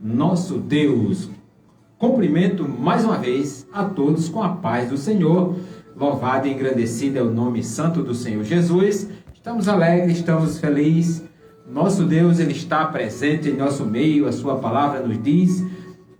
nosso Deus. Cumprimento mais uma vez a todos com a paz do Senhor. Louvado e engrandecido é o nome santo do Senhor Jesus. Estamos alegres, estamos felizes. Nosso Deus, Ele está presente em nosso meio. A sua palavra nos diz: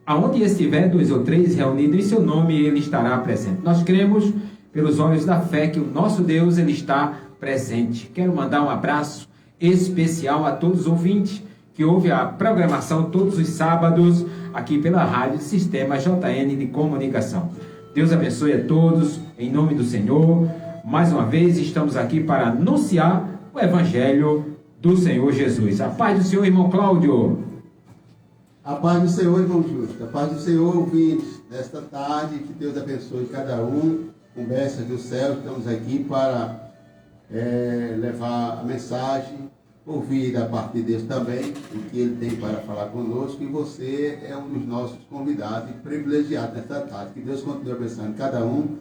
aonde estiver 2 ou 3 reunidos em seu nome, Ele estará presente. Nós cremos pelos olhos da fé que o nosso Deus, Ele está presente. Quero mandar um abraço especial a todos os ouvintes que ouvem a programação todos os sábados aqui pela Rádio Sistema JN de Comunicação. Deus abençoe a todos, em nome do Senhor. Mais uma vez estamos aqui para anunciar o Evangelho do Senhor Jesus. A paz do Senhor, irmão Cláudio. A paz do Senhor, irmão Justo. A paz do Senhor, ouvintes, nesta tarde. Que Deus abençoe cada um. Com bênçãos do céu, estamos aqui para levar a mensagem, ouvir da parte de Deus também, o que Ele tem para falar conosco. E você é um dos nossos convidados e privilegiados nesta tarde. Que Deus continue abençoando cada um,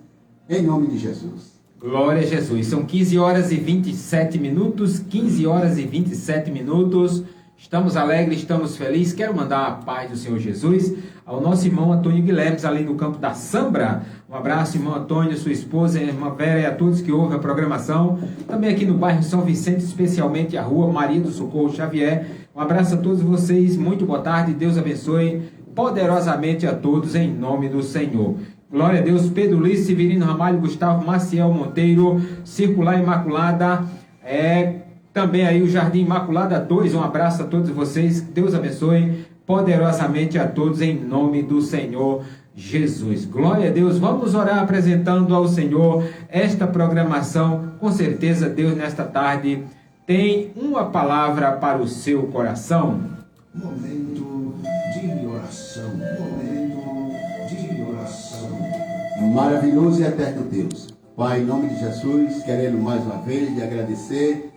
em nome de Jesus. Glória a Jesus. São 15 horas e 27 minutos. 15 horas e 27 minutos. Estamos alegres, estamos felizes. Quero mandar a paz do Senhor Jesus ao nosso irmão Antônio Guilherme, ali no campo da Sambra. Um abraço, irmão Antônio, sua esposa, a irmã Vera e a todos que ouvem a programação. Também aqui no bairro São Vicente, especialmente a rua Maria do Socorro Xavier. Um abraço a todos vocês, muito boa tarde. Deus abençoe poderosamente a todos, em nome do Senhor. Glória a Deus. Pedro Luiz, Severino Ramalho, Gustavo Maciel Monteiro, Circular Imaculada, também aí o Jardim Imaculada 2, um abraço a todos vocês, Deus abençoe poderosamente a todos em nome do Senhor Jesus. Glória a Deus, vamos orar apresentando ao Senhor esta programação. Com certeza Deus nesta tarde tem uma palavra para o seu coração. Momento de oração, Maravilhoso e eterno Deus, Pai, em nome de Jesus, querendo mais uma vez lhe agradecer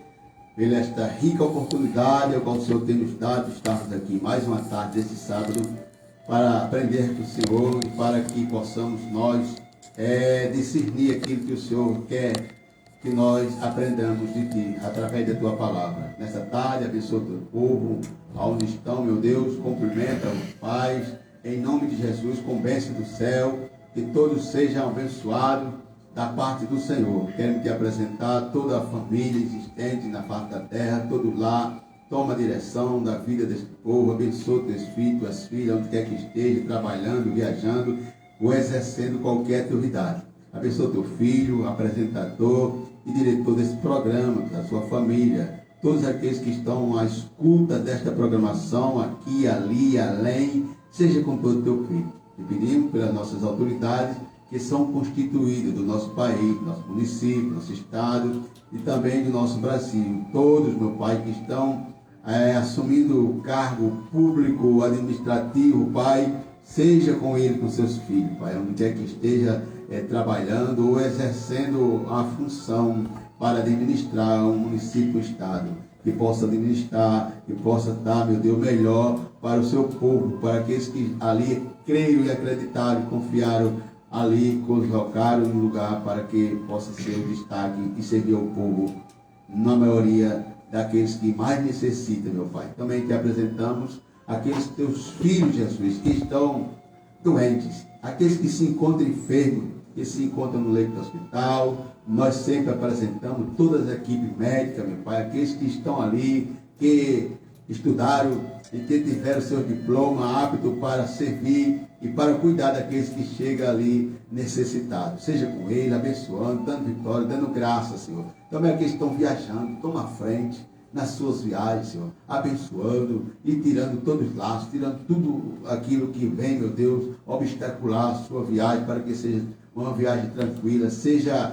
pela esta rica oportunidade ao qual o Senhor tem nos dado, estarmos aqui mais uma tarde desse sábado para aprender com o Senhor e para que possamos nós discernir aquilo que o Senhor quer que nós aprendamos de Ti, através da Tua palavra. Nessa tarde, abençoa o Teu povo, aonde estão, meu Deus, cumprimenta os pais, em nome de Jesus, com bênção do céu, que todos sejam abençoados da parte do Senhor. Quero te apresentar toda a família existente na face da terra, todos lá. Toma a direção da vida deste povo, abençoa teus filhos, tuas filhas, onde quer que esteja, trabalhando, viajando ou exercendo qualquer atividade. Abençoa teu filho, apresentador e diretor desse programa, da sua família, todos aqueles que estão à escuta desta programação, aqui, ali, além, seja com todo o teu filho. E pedimos pelas nossas autoridades que são constituídas do nosso país, do nosso município, do nosso estado e também do nosso Brasil. Todos, meu Pai, que estão assumindo o cargo público, administrativo, Pai, seja com ele, com seus filhos, Pai, onde quer que esteja trabalhando ou exercendo a função para administrar um município, um estado, que possa administrar, que possa dar, meu Deus, melhor para o seu povo, para aqueles que ali creram e acreditaram e confiaram ali, colocaram no lugar para que possa ser o destaque e servir ao povo, na maioria daqueles que mais necessitam, meu Pai. Também te apresentamos aqueles teus filhos, Jesus, que estão doentes, aqueles que se encontram enfermos, que se encontram no leito do hospital. Nós sempre apresentamos todas as equipes médicas, meu Pai, aqueles que estão ali, que estudaram e que tiveram seu diploma apto para servir e para cuidar daqueles que chegam ali necessitados. Seja com ele, abençoando, dando vitória, dando graça, Senhor. Também aqueles que estão viajando, toma à frente nas suas viagens, Senhor, abençoando e tirando todos os laços, tirando tudo aquilo que vem, meu Deus, obstacular a sua viagem, para que seja uma viagem tranquila, seja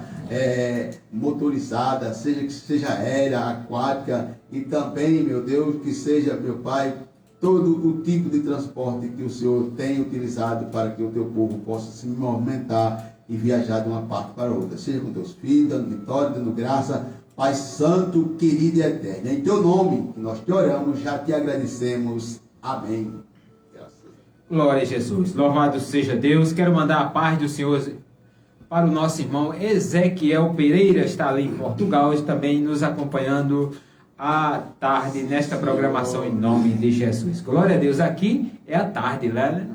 motorizada, seja aérea, aquática, e também, meu Deus, que seja, meu Pai, todo o tipo de transporte que o Senhor tem utilizado para que o teu povo possa se movimentar e viajar de uma parte para outra. Seja com teus filhos, dando vitória, dando graça, Pai Santo, querido e eterno. Em teu nome que nós te oramos, já te agradecemos. Amém. Glória a Jesus. Louvado seja Deus. Quero mandar a paz do Senhor para o nosso irmão Ezequiel Pereira, está ali em Portugal, também nos acompanhando à tarde nesta programação em nome de Jesus. Glória a Deus. Aqui é a tarde, né?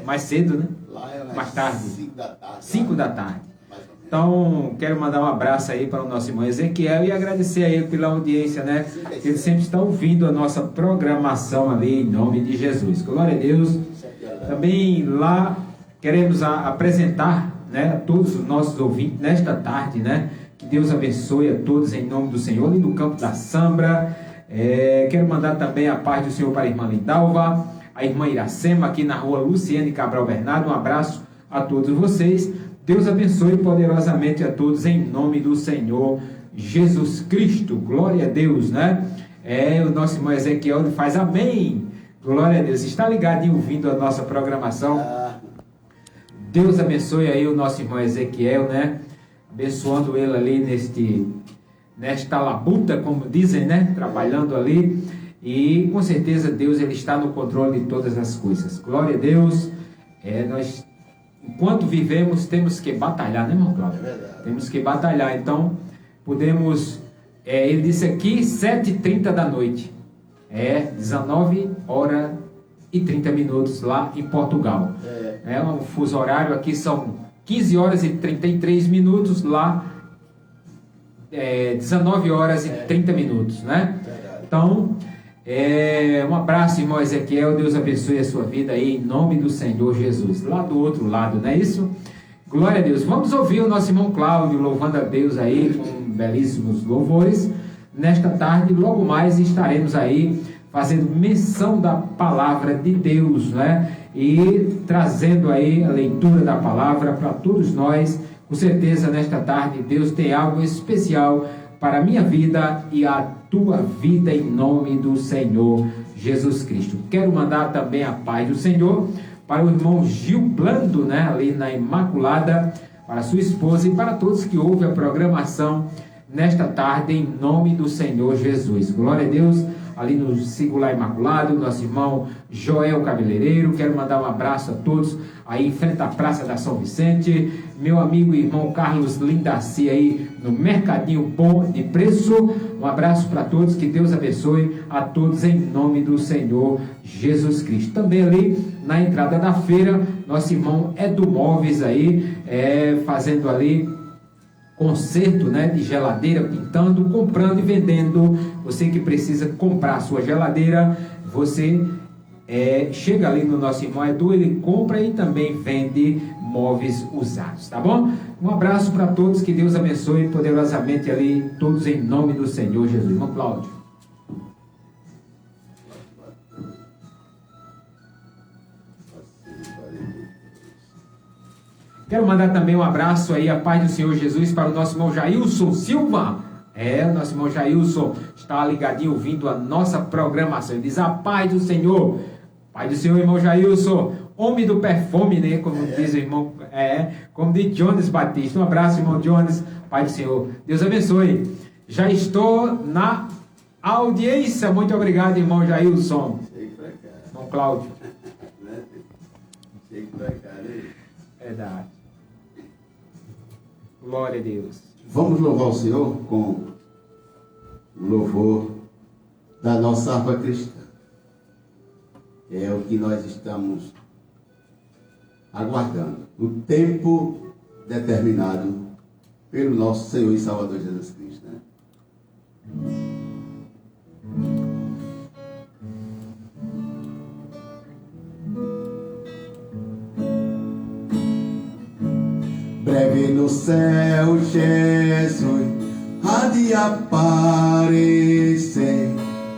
Mais cedo, né? Lá é mais tarde. 5 da tarde. 5 da tarde. Mais ou menos. Então, quero mandar um abraço aí para o nosso irmão Ezequiel e agradecer a ele pela audiência, né? Ele sempre está ouvindo a nossa programação ali, em nome de Jesus. Glória a Deus. Também lá queremos apresentar, né, a todos os nossos ouvintes nesta tarde, né? Que Deus abençoe a todos em nome do Senhor, ali no campo da Sambra. Quero mandar também a paz do Senhor para a irmã Lindalva, a irmã Iracema, aqui na rua Luciane Cabral Bernardo. Um abraço a todos vocês. Deus abençoe poderosamente a todos em nome do Senhor Jesus Cristo. Glória a Deus, né? O nosso irmão Ezequiel faz amém. Glória a Deus. Está ligado e ouvindo a nossa programação. Deus abençoe aí o nosso irmão Ezequiel, né? Abençoando ele ali nesta labuta, como dizem, né? Trabalhando ali. E com certeza Deus, ele está no controle de todas as coisas. Glória a Deus. Nós, enquanto vivemos, temos que batalhar, né, irmão Cláudio? É verdade. Temos que batalhar. Então, podemos... ele disse aqui, 7h30 da noite. 19 horas e 30 minutos lá em Portugal. Um fuso horário aqui são 15 horas e 33 minutos, lá 19 horas e 30 minutos, né? Então, um abraço, irmão Ezequiel, Deus abençoe a sua vida aí, em nome do Senhor Jesus. Lá do outro lado, não é isso? Glória a Deus. Vamos ouvir o nosso irmão Cláudio louvando a Deus aí, com belíssimos louvores. Nesta tarde, logo mais, estaremos aí fazendo menção da palavra de Deus, né? E trazendo aí a leitura da palavra para todos nós. Com certeza, nesta tarde, Deus tem algo especial para a minha vida e a tua vida, em nome do Senhor Jesus Cristo. Quero mandar também a paz do Senhor para o irmão Gil Blando, né? Ali na Imaculada, para sua esposa e para todos que ouvem a programação nesta tarde, em nome do Senhor Jesus. Glória a Deus. Ali no Singular Imaculado, nosso irmão Joel Cabeleireiro. Quero mandar um abraço a todos aí em frente à Praça da São Vicente. Meu amigo e irmão Carlos Lindaci aí no Mercadinho Bom de Preço. Um abraço para todos, que Deus abençoe a todos em nome do Senhor Jesus Cristo. Também ali na entrada da feira, nosso irmão Edu Móveis aí, fazendo ali conserto, né, de geladeira, pintando, comprando e vendendo. Você que precisa comprar a sua geladeira, você chega ali no nosso irmão Edu, ele compra e também vende móveis usados, tá bom? Um abraço para todos, que Deus abençoe poderosamente ali, todos em nome do Senhor Jesus. Irmão Cláudio. Quero mandar também um abraço aí, a paz do Senhor Jesus, para o nosso irmão Jailson Silva. O nosso irmão Jailson está ligadinho ouvindo a nossa programação. Ele diz: a paz do Senhor. Paz do Senhor, irmão Jailson. Homem do perfume, né? Como diz o irmão, como diz Jones Batista. Um abraço, irmão Jones. Paz do Senhor. Deus abençoe. Já estou na audiência. Muito obrigado, irmão Jailson. Chega pra cá. Irmão Cláudio. Chega pra cá, né? Verdade. Glória a Deus. Vamos louvar o Senhor com o louvor da nossa harpa cristã. É o que nós estamos aguardando. O tempo determinado pelo nosso Senhor e Salvador Jesus Cristo, né? Breve no céu, Jesus há de aparecer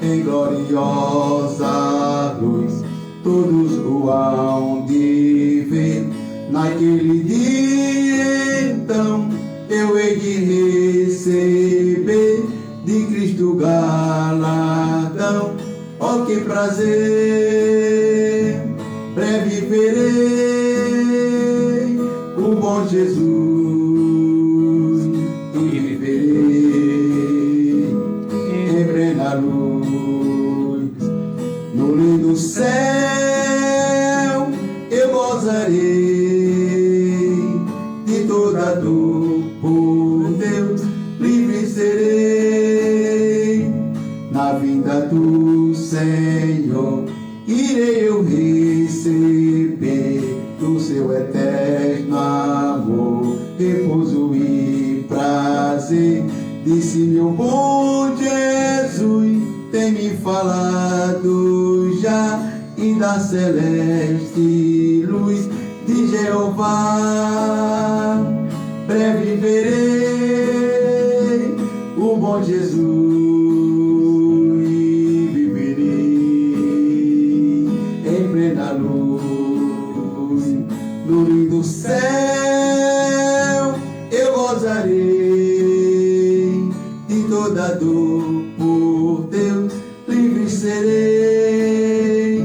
em gloriosa luz. Todos o hão de ver. Naquele dia, então, eu hei de receber de Cristo galardão. Oh, que prazer! Breve verei o bom Jesus e viverei em plena luz. No lindo céu eu gozarei de toda dor, por Deus livre serei. seu eterno amor, repouso e prazer. Disse meu bom Jesus, tem me falado já, e da celeste luz de Jeová. Breve verei o bom Jesus e viverei em plena luz. No lindo céu eu gozarei de toda dor, por Deus livre serei.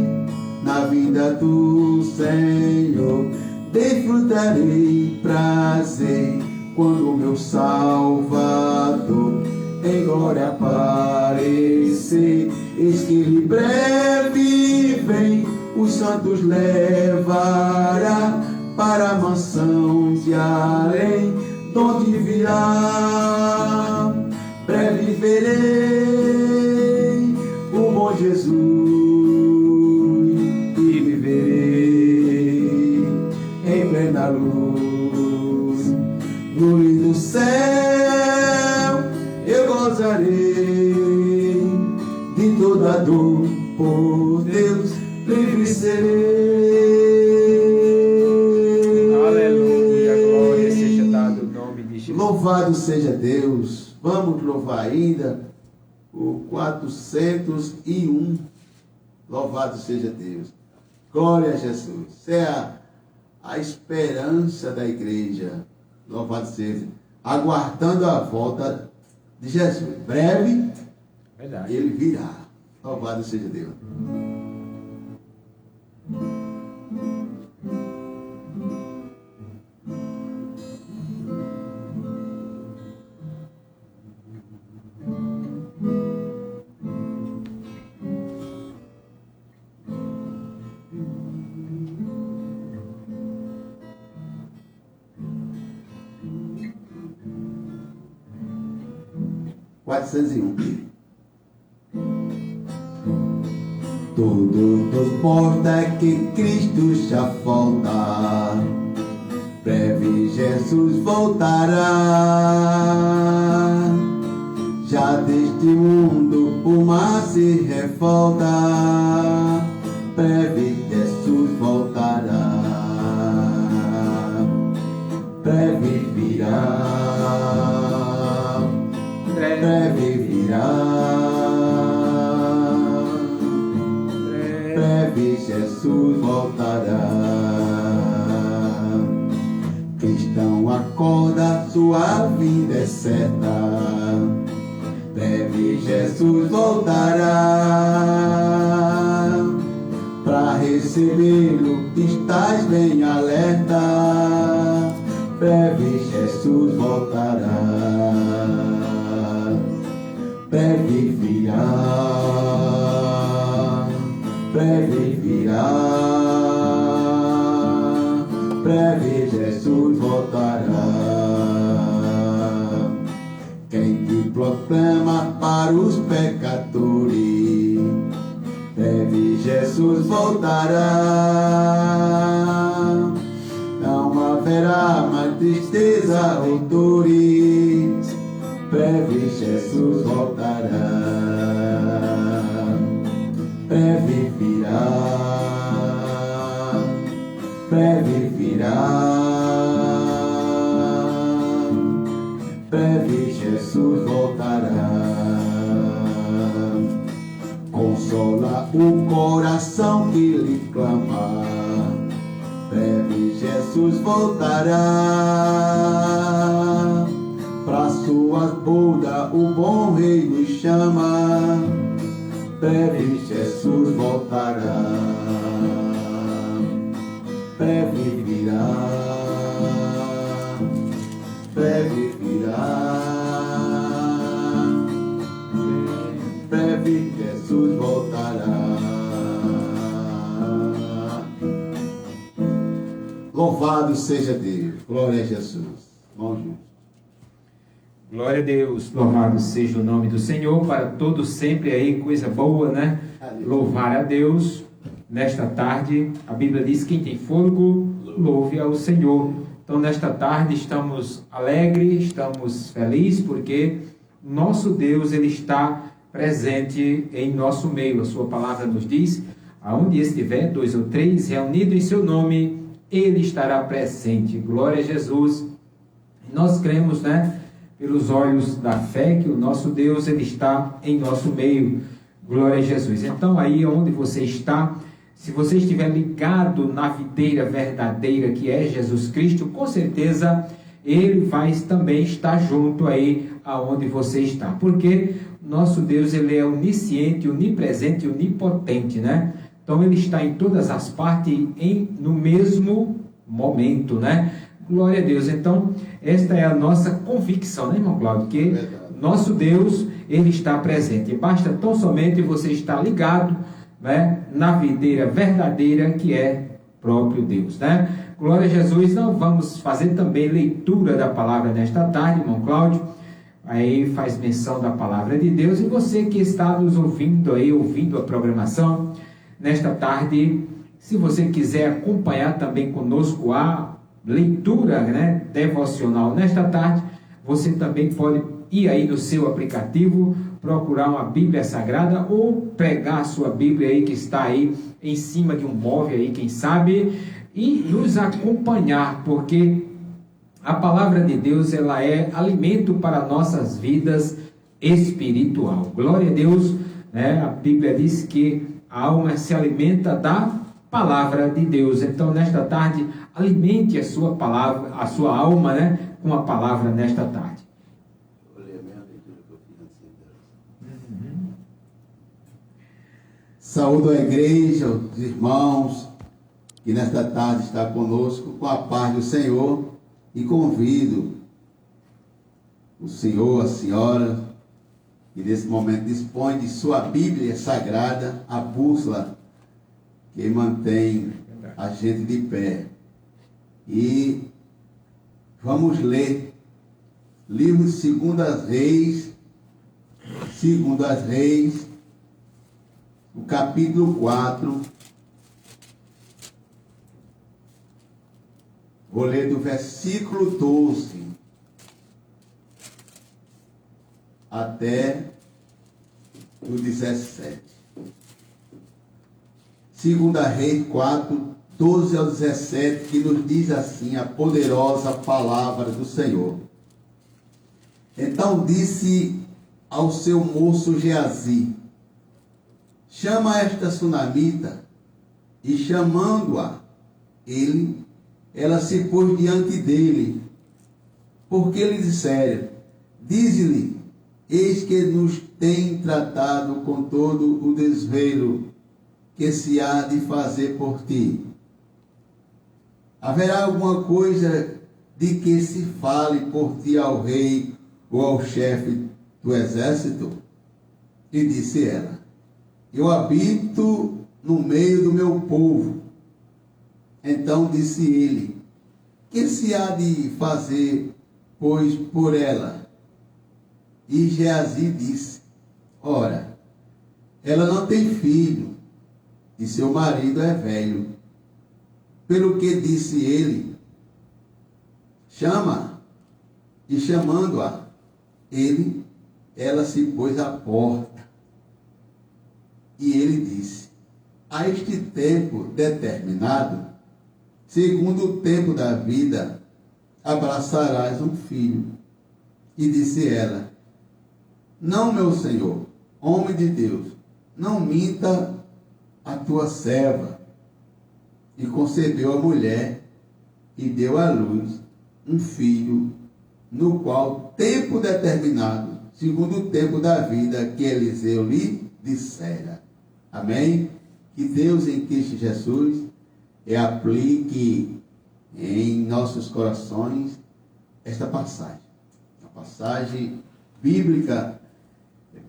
Na vida do Senhor desfrutarei prazer, quando meu Salvador em glória aparecer. Eis que ele breve vem, os santos levará para a mansão de além, donde virá. Breve verei o bom Jesus e viverei em plena luz. No lindo céu eu gozarei de toda dor, por Deus livre serei. Aleluia, glória seja dado o nome de Jesus. Louvado seja Deus. Vamos louvar ainda o 401. Louvado seja Deus. Glória a Jesus. Isso é a esperança da igreja. Louvado seja. Aguardando a volta de Jesus. Breve, Verdade. ele virá. Louvado seja Deus. Tudo importa que Cristo já volta, breve Jesus voltará. Já deste mundo o mar se revolta, breve Jesus voltará. Breve virá, breve virá. Breve Jesus voltará. Cristão, acorda, sua vida é certa. Breve Jesus voltará. Para recebê-lo estás bem alerta. Breve Jesus voltará. Breve virá. Breve virá, breve Jesus voltará. Quem te proclama para os pecadores, breve Jesus voltará. Não haverá mais tristeza ou dores, breve Jesus voltará. Breve virá, breve virá, breve Jesus voltará. Consola o coração que lhe clama, breve Jesus voltará. Pra suas bodas o bom rei nos chama, breve Jesus voltará. Breve virá, breve virá, breve Jesus voltará. Louvado seja Deus, glória a Jesus. Vamos juntos. Glória a Deus, louvado seja o nome do Senhor para todos sempre aí, coisa boa, né? Aleluia. Louvar a Deus. nesta tarde, a Bíblia diz: quem tem fôlego, louve ao Senhor. Então, nesta tarde, estamos alegres, estamos felizes, porque nosso Deus, Ele está presente em nosso meio. A sua palavra nos diz: aonde estiver 2 ou 3 reunidos em seu nome, Ele estará presente. Glória a Jesus. Nós cremos, pelos olhos da fé, que o nosso Deus, Ele está em nosso meio. Glória a Jesus. Então, aí onde você está, se você estiver ligado na videira verdadeira, que é Jesus Cristo, com certeza Ele vai também estar junto aí aonde você está. Porque nosso Deus, Ele é onisciente, onipresente e onipotente, Então, Ele está em todas as partes no mesmo momento, Glória a Deus. Então, esta é a nossa convicção, irmão Cláudio? Que nosso Deus, Ele está presente. Basta tão somente você estar ligado, na videira verdadeira, que é próprio Deus, Glória a Jesus. Nós vamos fazer também leitura da palavra nesta tarde, irmão Cláudio. Aí faz menção da palavra de Deus. E você que está nos ouvindo aí, ouvindo a programação nesta tarde, se você quiser acompanhar também conosco a leitura, devocional nesta tarde, você também pode ir aí no seu aplicativo, procurar uma Bíblia Sagrada ou pregar a sua Bíblia aí que está aí em cima de um móvel aí, quem sabe, e nos acompanhar, porque a palavra de Deus, ela é alimento para nossas vidas espiritual. Glória a Deus, A Bíblia diz que a alma se alimenta da palavra de Deus. Então, nesta tarde, alimente a sua palavra, a sua alma, com a palavra nesta tarde. Saúdo a igreja, os irmãos que nesta tarde está conosco, com a paz do Senhor, e convido o senhor, a senhora, que nesse momento dispõe de sua Bíblia Sagrada, a bússola que mantém a gente de pé. E vamos ler livro de 2 Reis, o capítulo 4. Vou ler do versículo 12 até o 17. 2 Reis 4, 12 ao 17, que nos diz assim a poderosa palavra do Senhor. Então disse ao seu moço Geazi: chama esta sunamita. E chamando-a, ela se pôs diante dele, porque lhe disseram: dize-lhe, eis que nos tem tratado com todo o desvelo que se há de fazer por ti. Haverá alguma coisa de que se fale por ti ao rei ou ao chefe do exército? E disse ela: eu habito no meio do meu povo. Então disse ele: que se há de fazer, pois, por ela? E Geazi disse: ora, ela não tem filho, e seu marido é velho. Pelo que disse ele: chama. E chamando-a, ela se pôs à porta. E ele disse: a este tempo determinado, segundo o tempo da vida, abraçarás um filho. E disse ela: não, meu senhor, homem de Deus, não minta a tua serva. E concebeu a mulher e deu à luz um filho, no qual tempo determinado, segundo o tempo da vida que Eliseu lhe dissera. Amém? Que Deus em Cristo Jesus aplique em nossos corações esta passagem. Uma passagem bíblica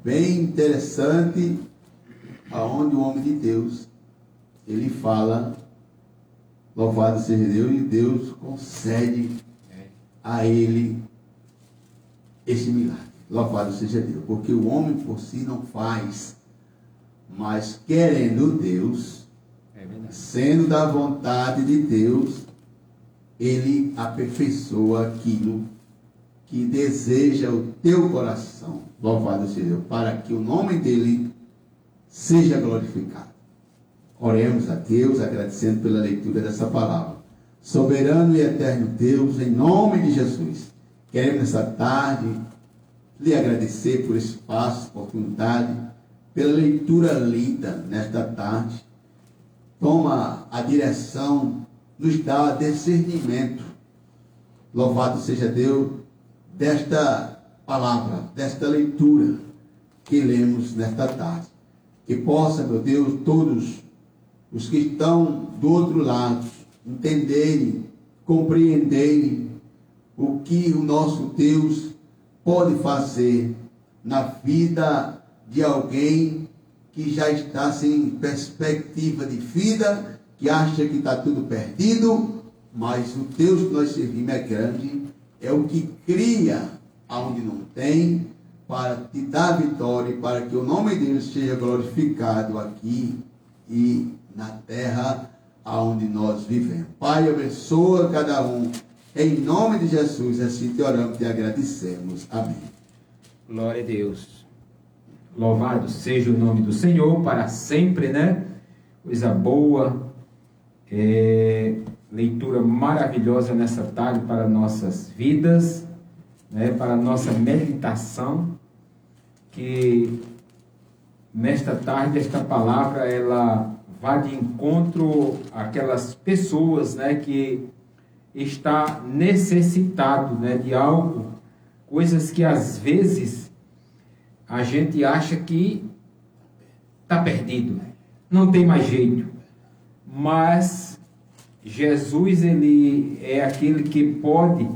bem interessante, aonde o homem de Deus, ele fala, louvado seja Deus, e Deus concede a ele este milagre. Louvado seja Deus, porque o homem por si não faz, mas querendo Deus, sendo da vontade de Deus, Ele aperfeiçoa aquilo que deseja o teu coração. Louvado seja Deus, para que o nome dEle seja glorificado. Oremos a Deus, agradecendo pela leitura dessa palavra. Soberano e eterno Deus, em nome de Jesus, queremos nessa tarde lhe agradecer por esse espaço, oportunidade, pela leitura lida nesta tarde. Toma a direção, nos dá discernimento. Louvado seja Deus desta palavra, desta leitura que lemos nesta tarde. Que possa, meu Deus, todos os que estão do outro lado entenderem, compreenderem o que o nosso Deus pode fazer na vida de alguém que já está sem perspectiva de vida, que acha que está tudo perdido, mas o Deus que nós servimos é grande, é o que cria aonde não tem, para te dar vitória e para que o nome dele seja glorificado aqui e na terra aonde nós vivemos. Pai, abençoa cada um. Em nome de Jesus, assim te oramos e agradecemos. Amém. Glória a Deus. Louvado seja o nome do Senhor para sempre, né? Coisa boa. Leitura maravilhosa nessa tarde para nossas vidas, né? Para nossa meditação. Que nesta tarde, esta palavra, ela vá de encontro àquelas pessoas, né? Que está necessitado, né, de algo, coisas que às vezes a gente acha que está perdido, não tem mais jeito, mas Jesus, ele é aquele que pode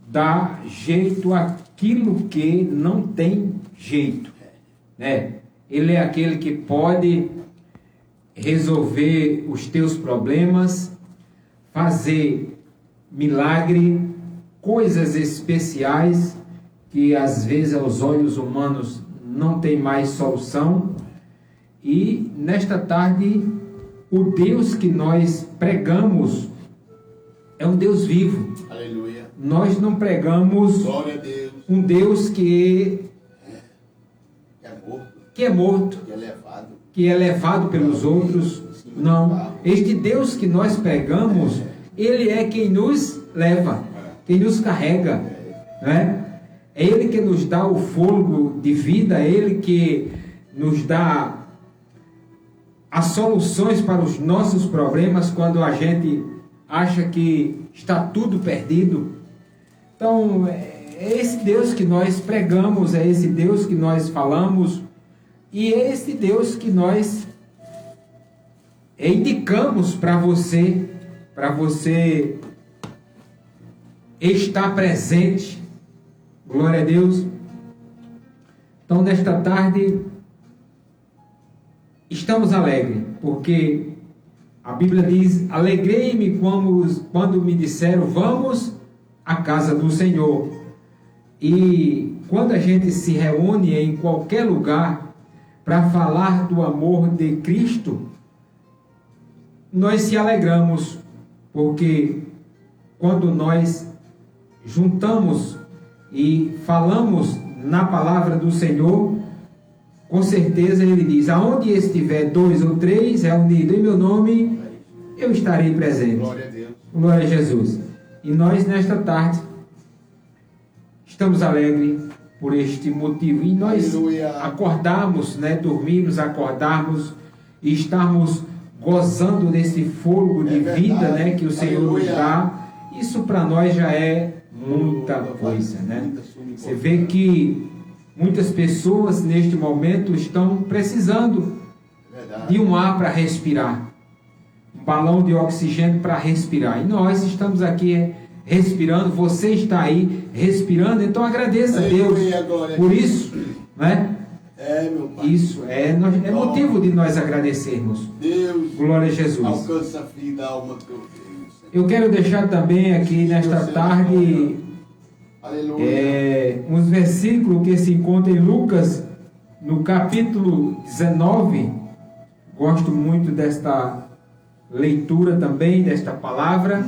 dar jeito àquilo que não tem jeito, né? Ele é aquele que pode resolver os teus problemas, fazer milagre, coisas especiais que às vezes aos olhos humanos não tem mais solução. E nesta tarde, o Deus que nós pregamos é um Deus vivo. Aleluia. Nós não pregamos Glória a Deus. um Deus que é morto, que é levado pelos outros. Não, este Deus que nós pregamos, Ele é quem nos leva, quem nos carrega, né? É Ele que nos dá o fôlego de vida, é Ele que nos dá as soluções para os nossos problemas quando a gente acha que está tudo perdido. Então, é esse Deus que nós pregamos, é esse Deus que nós falamos, e é esse Deus que nós indicamos para você estar presente. Glória a Deus. Então, nesta tarde, estamos alegres, porque a Bíblia diz: alegrei-me quando me disseram, vamos à casa do Senhor. E quando a gente se reúne em qualquer lugar para falar do amor de Cristo, nós se alegramos, porque quando nós juntamos e falamos na palavra do Senhor, com certeza Ele diz: aonde estiver 2 ou 3 reunidos em meu nome, eu estarei presente. Glória a Deus. Glória a Jesus. E nós, nesta tarde, estamos alegres por este motivo. E nós acordarmos, né, dormirmos, acordarmos e estarmos gozando desse fôlego de vida, né, que o Senhor nos dá. Isso para nós já é muita coisa, né? Você vê que muitas pessoas neste momento estão precisando de um ar para respirar, um balão de oxigênio para respirar. E nós estamos aqui respirando, você está aí respirando, então agradeça a Deus por isso, né? Meu Pai. Isso é motivo de nós agradecermos. Deus, glória a Jesus. Alcança a vida, a alma do teu Deus. Eu quero deixar também aqui nesta tarde uns versículos que se encontram em Lucas, no capítulo 19, Gosto muito desta leitura também, desta palavra.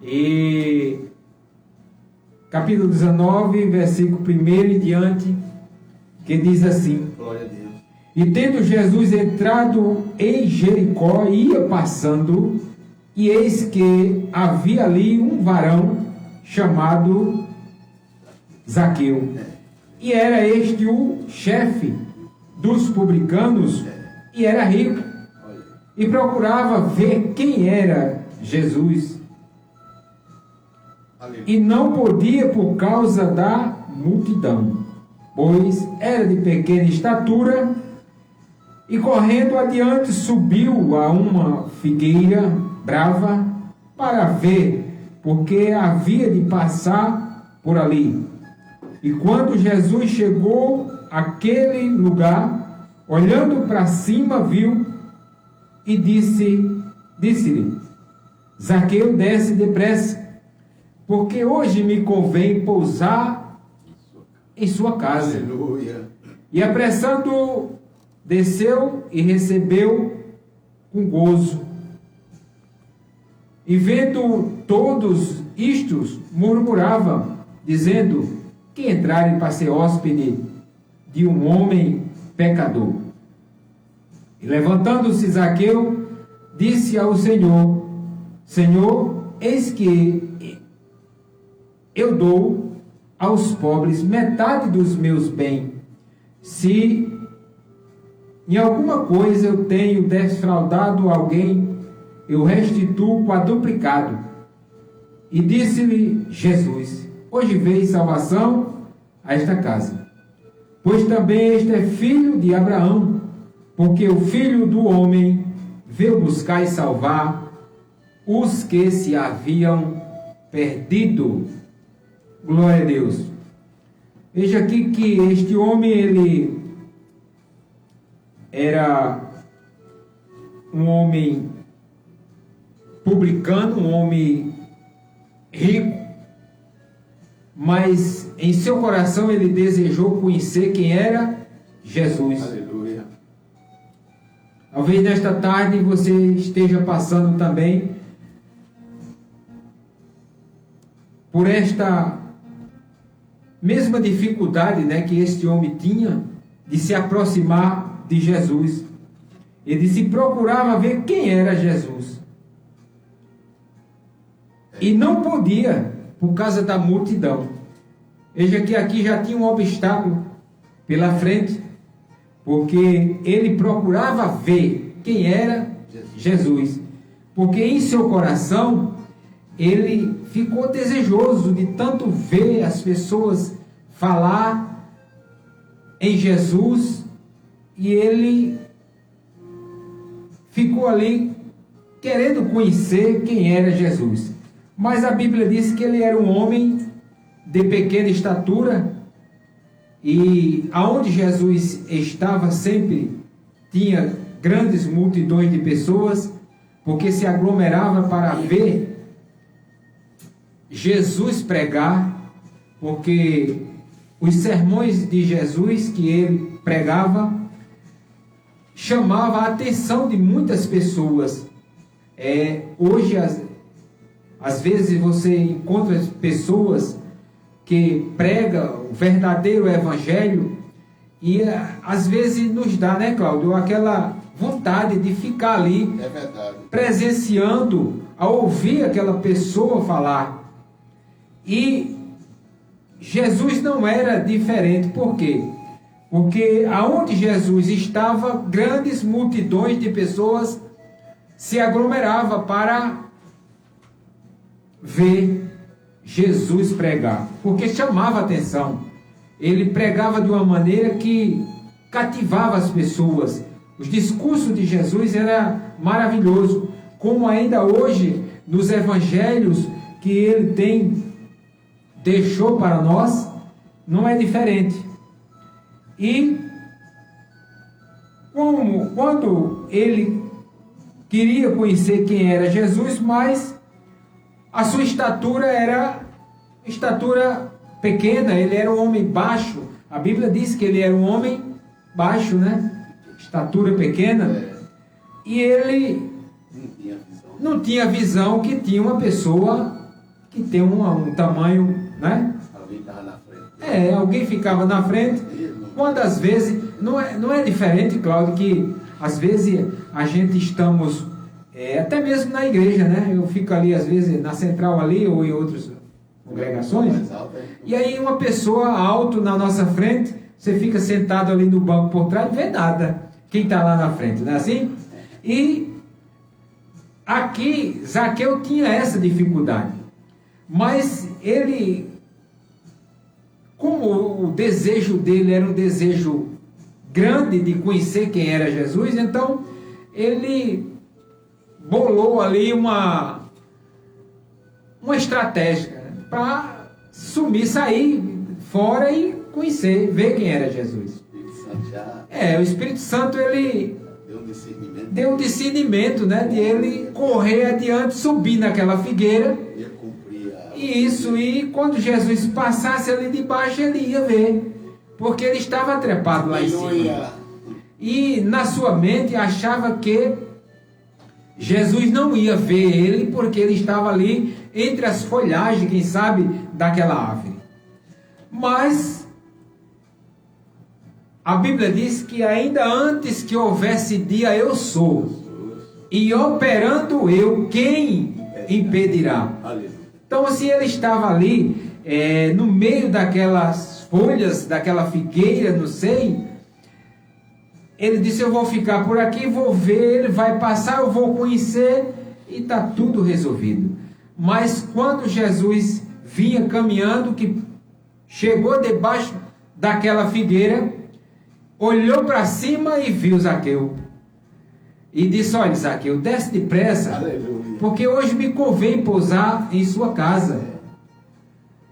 E capítulo 19, versículo 1 em diante, que diz assim: Glória a Deus. E tendo Jesus entrado em Jericó, ia passando, e eis que havia ali um varão chamado Zaqueu. E era este o chefe dos publicanos, e era rico, e procurava ver quem era Jesus. E não podia por causa da multidão, pois era de pequena estatura, e correndo adiante subiu a uma figueira brava para ver, porque havia de passar por ali. E quando Jesus chegou àquele lugar, olhando para cima, viu e disse-lhe: Zaqueu, desce depressa, porque hoje me convém pousar em sua casa. Aleluia. E apressando, desceu e recebeu com gozo. E vendo todos istos, murmuravam, dizendo: que entrarem para ser hóspede de um homem pecador. E levantando-se Zaqueu, disse ao Senhor: Senhor, eis que eu dou aos pobres metade dos meus bens. Se em alguma coisa eu tenho defraudado alguém, eu restituo quadruplicado. E disse-lhe Jesus: hoje veio salvação a esta casa, pois também este é filho de Abraão, porque o Filho do Homem veio buscar e salvar os que se haviam perdido. Glória a Deus. Veja aqui que este homem, ele era um homem publicano, um homem rico, mas em seu coração ele desejou conhecer quem era Jesus. Aleluia. Talvez nesta tarde você esteja passando também por esta mesma dificuldade, né, que este homem tinha de se aproximar de Jesus. Ele se procurava ver quem era Jesus. E não podia, por causa da multidão. Veja que aqui já tinha um obstáculo pela frente, porque ele procurava ver quem era Jesus. Porque em seu coração, ele ficou desejoso de tanto ver as pessoas falar em Jesus, e ele ficou ali querendo conhecer quem era Jesus. Mas a Bíblia diz que ele era um homem de pequena estatura, e aonde Jesus estava sempre tinha grandes multidões de pessoas, porque se aglomerava para ver Jesus pregar, porque os sermões de Jesus que ele pregava chamava a atenção de muitas pessoas. Hoje, às vezes você encontra pessoas que pregam o verdadeiro evangelho, e às vezes nos dá, né, Cláudio, aquela vontade de ficar ali, presenciando, a ouvir aquela pessoa falar. E Jesus não era diferente. Por quê? Porque aonde Jesus estava, grandes multidões de pessoas se aglomeravam para ver Jesus pregar, porque chamava a atenção. Ele pregava de uma maneira que cativava as pessoas. Os discursos de Jesus era maravilhoso, como ainda hoje nos evangelhos que ele deixou para nós, não é diferente. E quando ele queria conhecer quem era Jesus, mas a sua estatura era estatura pequena, ele era um homem baixo. A Bíblia diz que ele era um homem baixo, né? estatura pequena, e ele não tinha visão que tinha uma pessoa que tem um tamanho, né? Alguém estava na frente. Alguém ficava na frente. Quando às vezes, não é diferente, Cláudio, que às vezes a gente estamos, até mesmo na igreja, né? Eu fico ali às vezes na central ali ou em outras congregações, e aí uma pessoa alto na nossa frente, você fica sentado ali no banco por trás, não vê nada quem está lá na frente, não é assim? E aqui Zaqueu tinha essa dificuldade, mas ele, como o desejo dele era um desejo grande de conhecer quem era Jesus, então ele bolou ali uma estratégia para sair fora e conhecer, ver quem era Jesus. O Espírito Santo ele deu um discernimento, né, de ele correr adiante, subir naquela figueira. E quando Jesus passasse ali de baixo, ele ia ver, porque ele estava trepado lá em cima. E na sua mente achava que Jesus não ia ver ele, porque ele estava ali entre as folhagens, quem sabe, daquela árvore. Mas a Bíblia diz que ainda antes que houvesse dia, eu sou. E operando eu, quem impedirá? Então, se ele estava ali, no meio daquelas folhas, daquela figueira, não sei, ele disse, eu vou ficar por aqui, vou ver, ele vai passar, eu vou conhecer, e está tudo resolvido. Mas quando Jesus vinha caminhando, que chegou debaixo daquela figueira, olhou para cima e viu Zaqueu. E disse, olha Zaqueu, desce depressa, porque hoje me convém pousar em sua casa.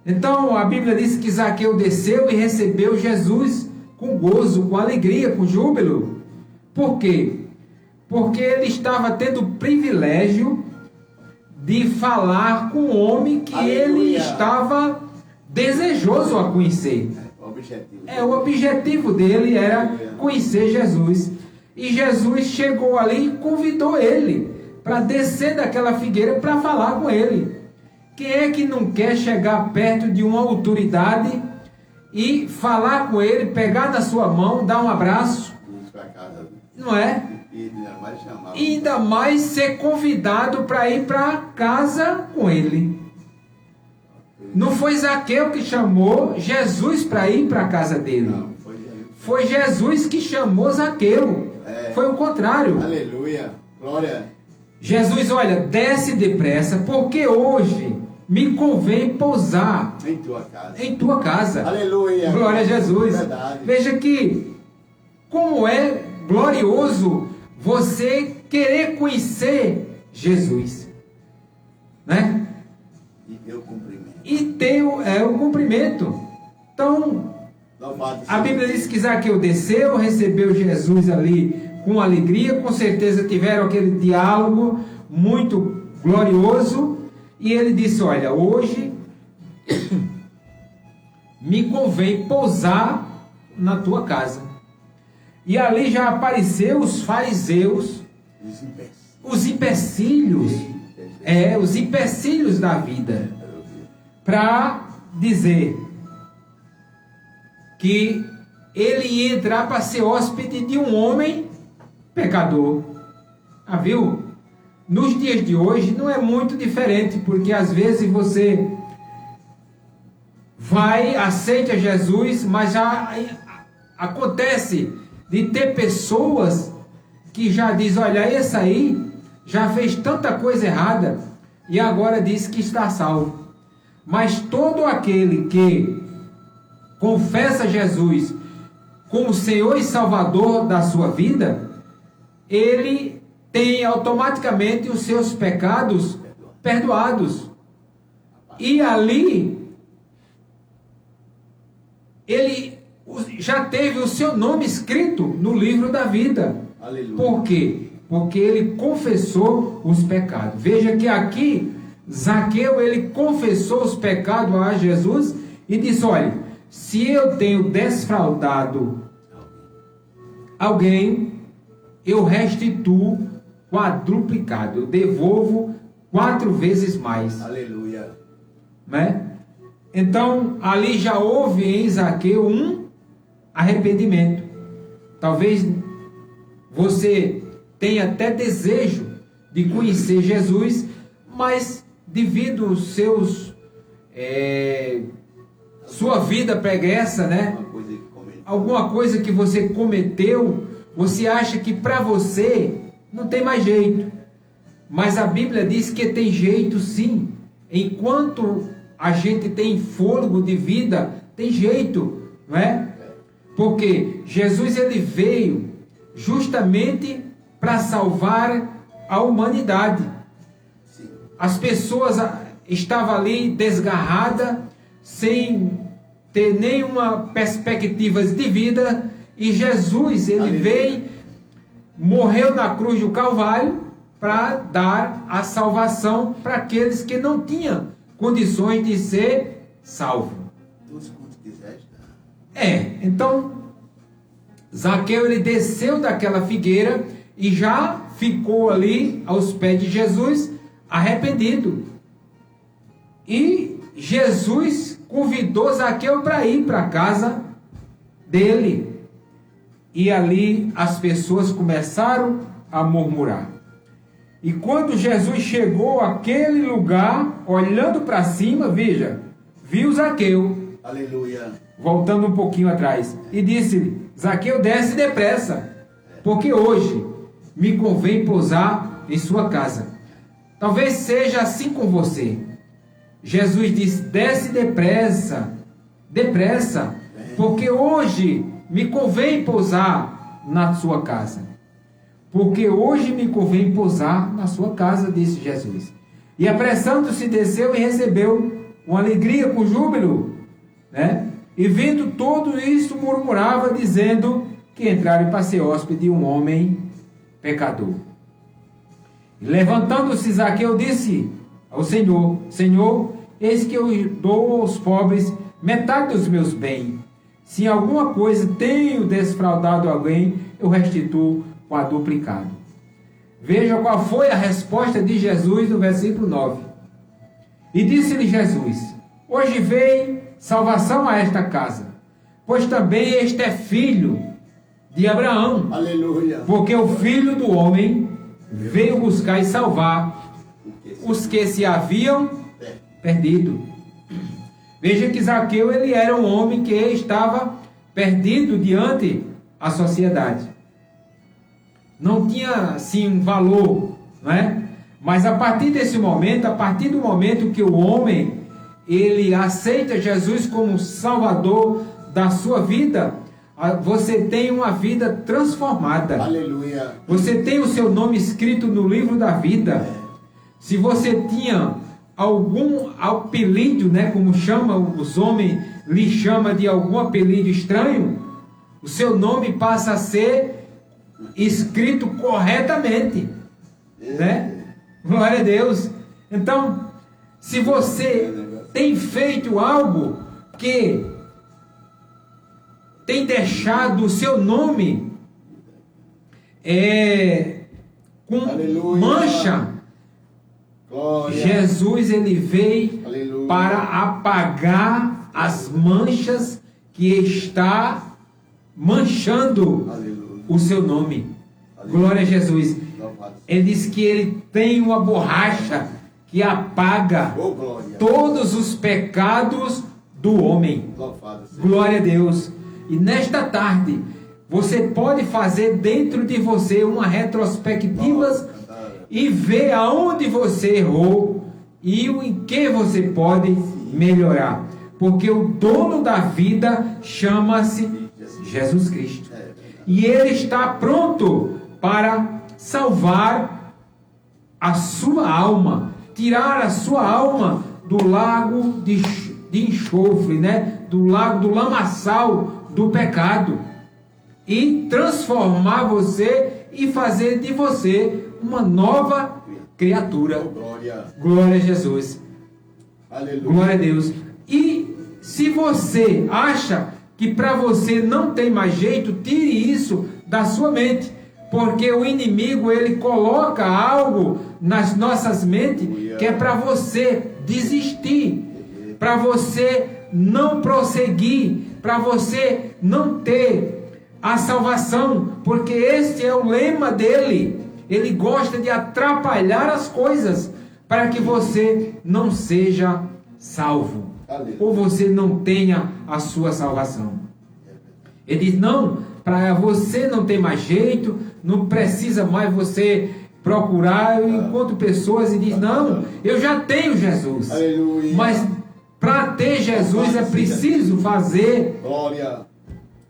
Então a Bíblia diz que Zaqueu desceu e recebeu Jesus com gozo, com alegria, com júbilo. Por quê? Porque ele estava tendo o privilégio de falar com um homem que ele estava desejoso a conhecer. O objetivo dele era conhecer Jesus. E Jesus chegou ali e convidou ele para descer daquela figueira para falar com ele. Quem é que não quer chegar perto de uma autoridade e falar com ele, pegar na sua mão, dar um abraço? Não é? E ainda mais ser convidado para ir para casa com ele. Não foi Zaqueu que chamou Jesus para ir para a casa dele. Foi Jesus que chamou Zaqueu. Foi o contrário. Aleluia. Glória. Jesus, olha, desce depressa, porque hoje me convém pousar em tua casa. Aleluia. Glória a Jesus. Verdade. Veja que como é glorioso você querer conhecer Jesus, né? E ter o cumprimento. Então, a Bíblia diz que Zaqueu desceu, recebeu Jesus ali com alegria, com certeza tiveram aquele diálogo muito glorioso, e ele disse, olha, hoje me convém pousar na tua casa. E ali já apareceu os fariseus, os empecilhos da vida, para dizer que ele ia entrar para ser hóspede de um homem pecador. Viu? Nos dias de hoje não é muito diferente, porque às vezes você aceita Jesus, mas já acontece de ter pessoas que já diz, olha, esse aí já fez tanta coisa errada e agora diz que está salvo. Mas todo aquele que confessa Jesus como Senhor e Salvador da sua vida, ele tem automaticamente os seus pecados perdoados. E ali ele já teve o seu nome escrito no livro da vida. Aleluia. Por quê? Porque ele confessou os pecados. Veja que aqui Zaqueu, ele confessou os pecados a Jesus e disse, olha, se eu tenho desfraudado alguém, eu restituo quadruplicado, eu devolvo 4 vezes mais. Aleluia. Né? Então, ali já houve em Zaqueu um arrependimento. Talvez você tenha até desejo de conhecer Jesus, mas devido aos seus sua vida pregressa, né? Alguma coisa que você cometeu, você acha que para você não tem mais jeito. Mas a Bíblia diz que tem jeito sim. Enquanto a gente tem fôlego de vida, tem jeito, não é? Porque Jesus ele veio justamente para salvar a humanidade. As pessoas estavam ali desgarradas, sem ter nenhuma perspectiva de vida, e Jesus ele veio, morreu na cruz do Calvário para dar a salvação para aqueles que não tinham condições de ser salvos. Então Zaqueu ele desceu daquela figueira e já ficou ali aos pés de Jesus arrependido. E Jesus convidou Zaqueu para ir para a casa dele. E ali as pessoas começaram a murmurar. E quando Jesus chegou àquele lugar, olhando para cima, veja, viu Zaqueu. Aleluia. Voltando um pouquinho atrás. E disse: Zaqueu, desce depressa, porque hoje me convém pousar em sua casa. Talvez seja assim com você. Jesus disse: desce depressa, depressa, porque hoje me convém pousar na sua casa. Porque hoje me convém pousar na sua casa, disse Jesus. E apressando-se desceu e recebeu com alegria, com júbilo, né? E vendo tudo isso murmurava, dizendo que entraram para ser hóspede de um homem pecador. E levantando-se Zaqueu disse ao Senhor: Senhor, eis que eu dou aos pobres metade dos meus bens. Se em alguma coisa tenho desfraudado alguém, eu restituo quadruplicado. Veja qual foi a resposta de Jesus no versículo 9. E disse-lhe Jesus: hoje veio salvação a esta casa, pois também este é filho de Abraão. Aleluia. Porque o Filho do Homem veio buscar e salvar os que se haviam perdido. Veja que Zaqueu ele era um homem que estava perdido diante da sociedade. Não tinha sim valor, não é? Mas a partir desse momento, a partir do momento que o homem ele aceita Jesus como Salvador da sua vida, você tem uma vida transformada. Aleluia. Você tem o seu nome escrito no livro da vida. Se você tinha algum apelido, né, como chama os homens, lhe chama de algum apelido estranho, o seu nome passa a ser escrito corretamente, né? Glória a Deus. Então, se você tem feito algo que tem deixado o seu nome com Aleluia. mancha, Glória. Jesus ele veio Aleluia. para apagar as manchas que está manchando Aleluia. o seu nome. Aleluia. Glória a Jesus. Louvado. Ele diz que ele tem uma borracha que apaga Oh, glória. todos os pecados do homem. Louvado seja. Glória a Deus. E nesta tarde, você pode fazer dentro de você uma retrospectiva e ver aonde você errou e em que você pode melhorar. Porque o dono da vida chama-se Jesus Cristo. E Ele está pronto para salvar a sua alma, tirar a sua alma do lago de enxofre, né? Do lago do lamaçal do pecado, e transformar você e fazer de você uma nova criatura. Oh, glória. Glória a Jesus. Aleluia. Glória a Deus. E se você acha que para você não tem mais jeito, tire isso da sua mente. Porque o inimigo, ele coloca algo nas nossas mentes que é para você desistir, para você não prosseguir, para você não ter a salvação, porque este é o lema dele. Ele gosta de atrapalhar as coisas para que você não seja salvo, ou você não tenha a sua salvação. Ele diz: não, para você não ter mais jeito, não precisa mais você procurar. Eu encontro pessoas e diz: não, eu já tenho Jesus. Aleluia. Mas para ter Jesus é preciso fazer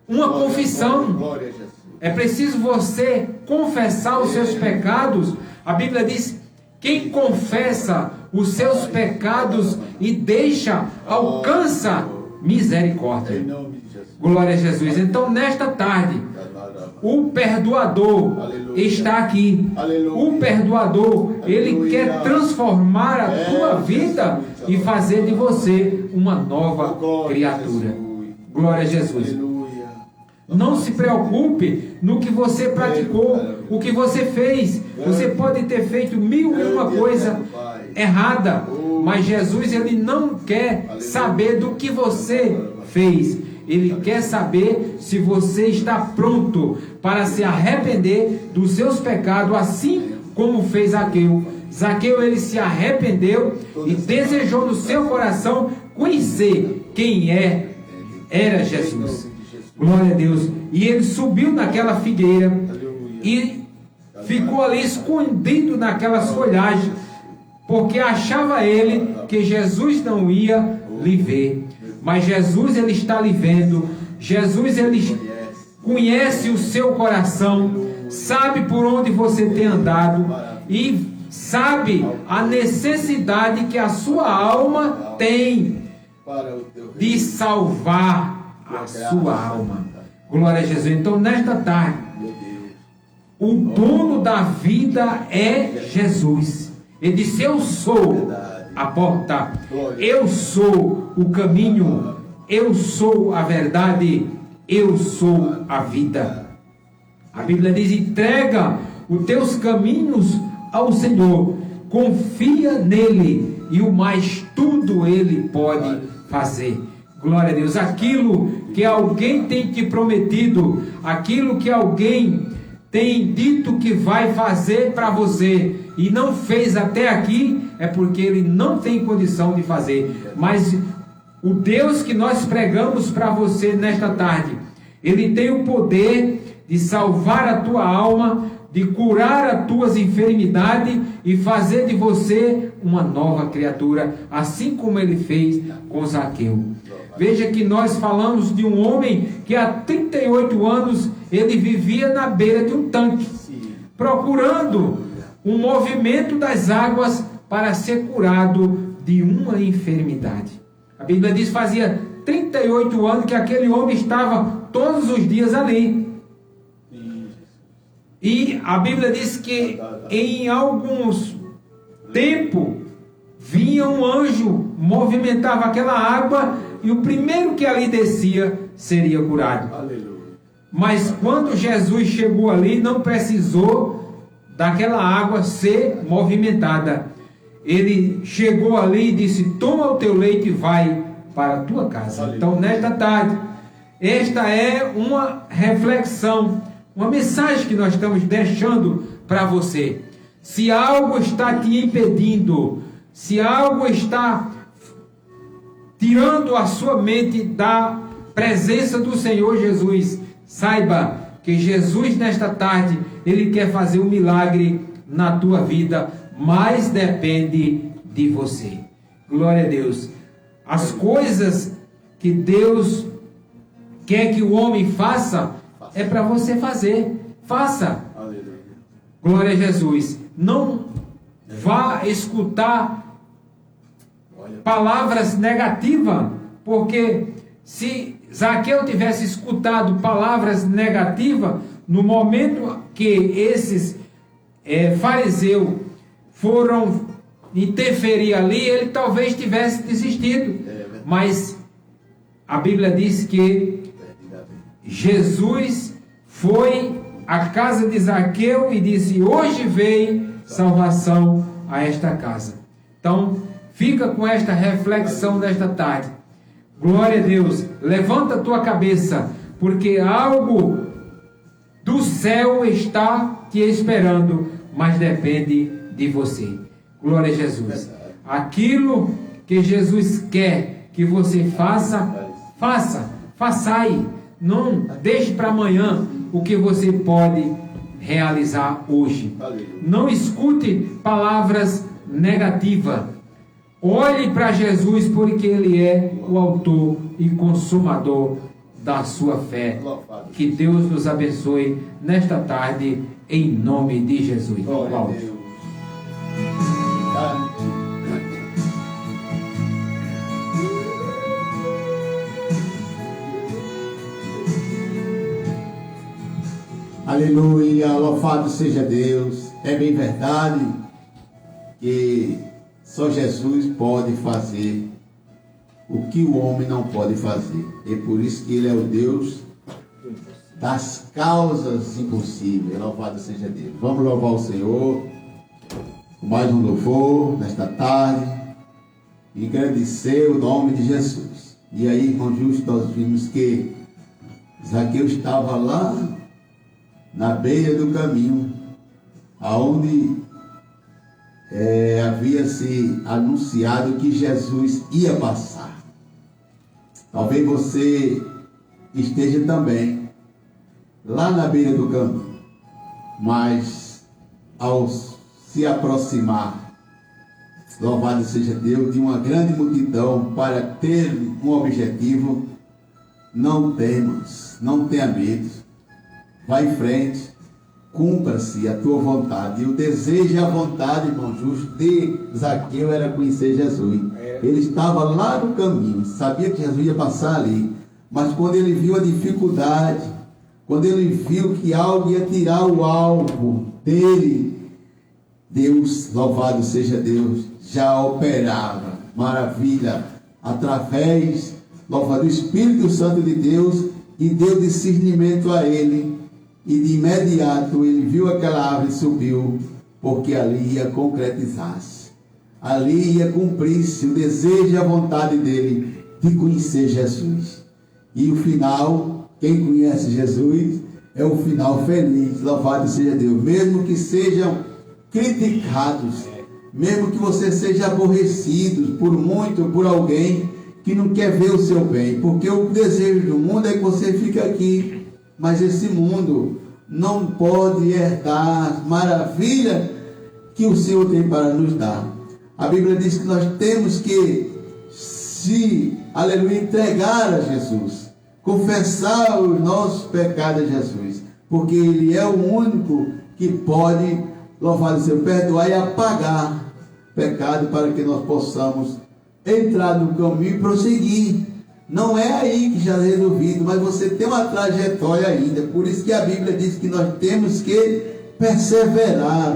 uma confissão. Glória a Jesus. É preciso você confessar os seus pecados. A Bíblia diz: quem confessa os seus pecados e deixa, alcança misericórdia. Em nome de Jesus. Glória a Jesus. Então, nesta tarde, o perdoador está aqui. O perdoador, ele quer transformar a tua vida e fazer de você uma nova criatura. Glória a Jesus. Não se preocupe no que você praticou, o que você fez. Você pode ter feito 1001 coisa errada, mas Jesus, ele não quer saber do que você fez. Ele quer saber se você está pronto para se arrepender dos seus pecados, assim como fez Zaqueu. Zaqueu, ele se arrependeu e desejou no seu coração conhecer quem era Jesus. Glória a Deus. E ele subiu naquela figueira e ficou ali escondido naquelas folhagens, porque achava ele que Jesus não ia lhe ver. Mas Jesus, ele está lhe vendo. Jesus, ele conhece o seu coração, sabe por onde você tem andado e sabe a necessidade que a sua alma tem de salvar a sua alma. Glória a Jesus. Então, nesta tarde, o dono da vida é Jesus. Ele disse: eu sou a porta, eu sou o caminho, eu sou a verdade, eu sou a vida. A Bíblia diz: entrega os teus caminhos ao Senhor, confia nele e o mais tudo ele pode fazer. Glória a Deus. Aquilo que alguém tem te prometido, aquilo que alguém tem dito que vai fazer para você e não fez até aqui, é porque ele não tem condição de fazer. Mas o Deus que nós pregamos para você nesta tarde, ele tem o poder de salvar a tua alma, de curar as tuas enfermidades e fazer de você uma nova criatura, assim como ele fez com Zaqueu. Veja que nós falamos de um homem que há 38 anos ele vivia na beira de um tanque, procurando um movimento das águas para ser curado de uma enfermidade. A Bíblia diz que fazia 38 anos que aquele homem estava todos os dias ali. E a Bíblia diz que em alguns tempos vinha um anjo, movimentava aquela água e o primeiro que ali descia seria curado. Aleluia. Mas quando Jesus chegou ali, não precisou daquela água ser movimentada. Ele chegou ali e disse: toma o teu leite e vai para a tua casa. Aleluia. Então, nesta tarde, esta é uma reflexão, uma mensagem que nós estamos deixando para você. Se algo está te impedindo, se algo está tirando a sua mente da presença do Senhor Jesus, saiba que Jesus nesta tarde, ele quer fazer um milagre na tua vida, mas depende de você. Glória a Deus. As coisas que Deus quer que o homem faça, é para você fazer. Faça. Aleluia. Glória a Jesus. Não vá escutar palavras negativas, porque se Zaqueu tivesse escutado palavras negativas, no momento que esses fariseus foram interferir ali, ele talvez tivesse desistido. Mas a Bíblia diz que Jesus foi à casa de Zaqueu e disse: hoje veio salvação a esta casa. Então, fica com esta reflexão desta tarde. Glória a Deus. Levanta a tua cabeça, porque algo do céu está te esperando, mas depende de você. Glória a Jesus. Aquilo que Jesus quer que você faça, faça aí. Não deixe para amanhã o que você pode realizar hoje. Não escute palavras negativas. Olhe para Jesus, porque Ele é o autor e consumador da sua fé. Que Deus nos abençoe nesta tarde, em nome de Jesus. Cláudio. Aleluia, louvado seja Deus. É bem verdade que só Jesus pode fazer o que o homem não pode fazer. É por isso que Ele é o Deus das causas impossíveis. Louvado seja Deus. Vamos louvar o Senhor com mais um louvor nesta tarde e agradecer o nome de Jesus. E aí, irmão Justo, nós vimos que Zaqueu estava lá na beira do caminho, aonde havia se anunciado que Jesus ia passar. Talvez você esteja também lá na beira do caminho, mas ao se aproximar, louvado seja Deus, de uma grande multidão para ter um objetivo, não temas, não tenha medo. Vai em frente, cumpra-se a tua vontade. E o desejo e a vontade, irmão Justo, de Zaqueu era conhecer Jesus. Ele estava lá no caminho, sabia que Jesus ia passar ali. Mas quando ele viu a dificuldade, quando ele viu que algo ia tirar o alvo dele, Deus, louvado seja Deus, já operava maravilha através, louvado, do Espírito Santo de Deus, e deu discernimento a ele. E de imediato ele viu aquela árvore e subiu, porque ali ia concretizar-se. Ali ia cumprir-se o desejo e a vontade dele de conhecer Jesus. E o final, quem conhece Jesus, é o final feliz. Louvado seja Deus. Mesmo que sejam criticados, mesmo que você seja aborrecido por muito, por alguém que não quer ver o seu bem. Porque o desejo do mundo é que você fique aqui. Mas esse mundo não pode herdar as maravilhas que o Senhor tem para nos dar. A Bíblia diz que nós temos que entregar a Jesus, confessar os nossos pecados a Jesus, porque Ele é o único que pode, louvado seja, perdoar e apagar pecado para que nós possamos entrar no caminho e prosseguir. Não é aí que já é resolvido, mas você tem uma trajetória ainda. Por isso que a Bíblia diz que nós temos que perseverar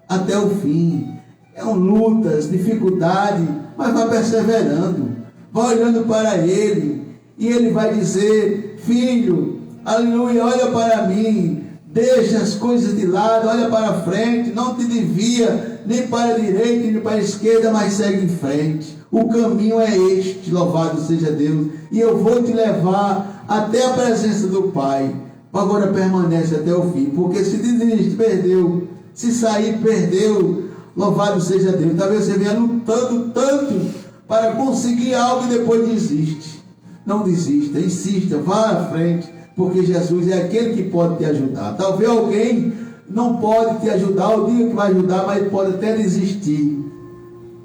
até o fim. É lutas, dificuldades, mas vai perseverando. Vai olhando para Ele. E Ele vai dizer: filho, aleluia, olha para mim. Deixa as coisas de lado, olha para frente. Não te desvia nem para a direita, nem para a esquerda, mas segue em frente. O caminho é este, louvado seja Deus. E eu vou te levar até a presença do Pai. Agora permanece até o fim. Porque se desiste, perdeu. Se sair, perdeu. Louvado seja Deus. Talvez você venha lutando tanto para conseguir algo e depois desiste. Não desista, insista, vá à frente. Porque Jesus é aquele que pode te ajudar. Talvez alguém não pode te ajudar, o dia que vai ajudar, mas pode até desistir.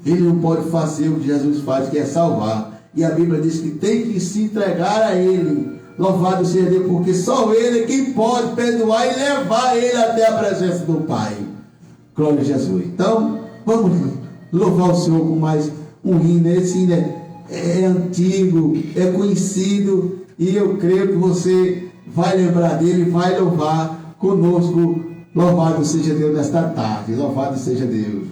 Ele não pode fazer o que Jesus faz, que é salvar. E a Bíblia diz que tem que se entregar a Ele. Louvado seja Deus, porque só Ele é quem pode perdoar e levar Ele até a presença do Pai. Glória a Jesus. Então, vamos louvar o Senhor com mais um hino. Esse hino é antigo, é conhecido, e eu creio que você vai lembrar dele e vai louvar conosco. Louvado seja Deus nesta tarde. Louvado seja Deus.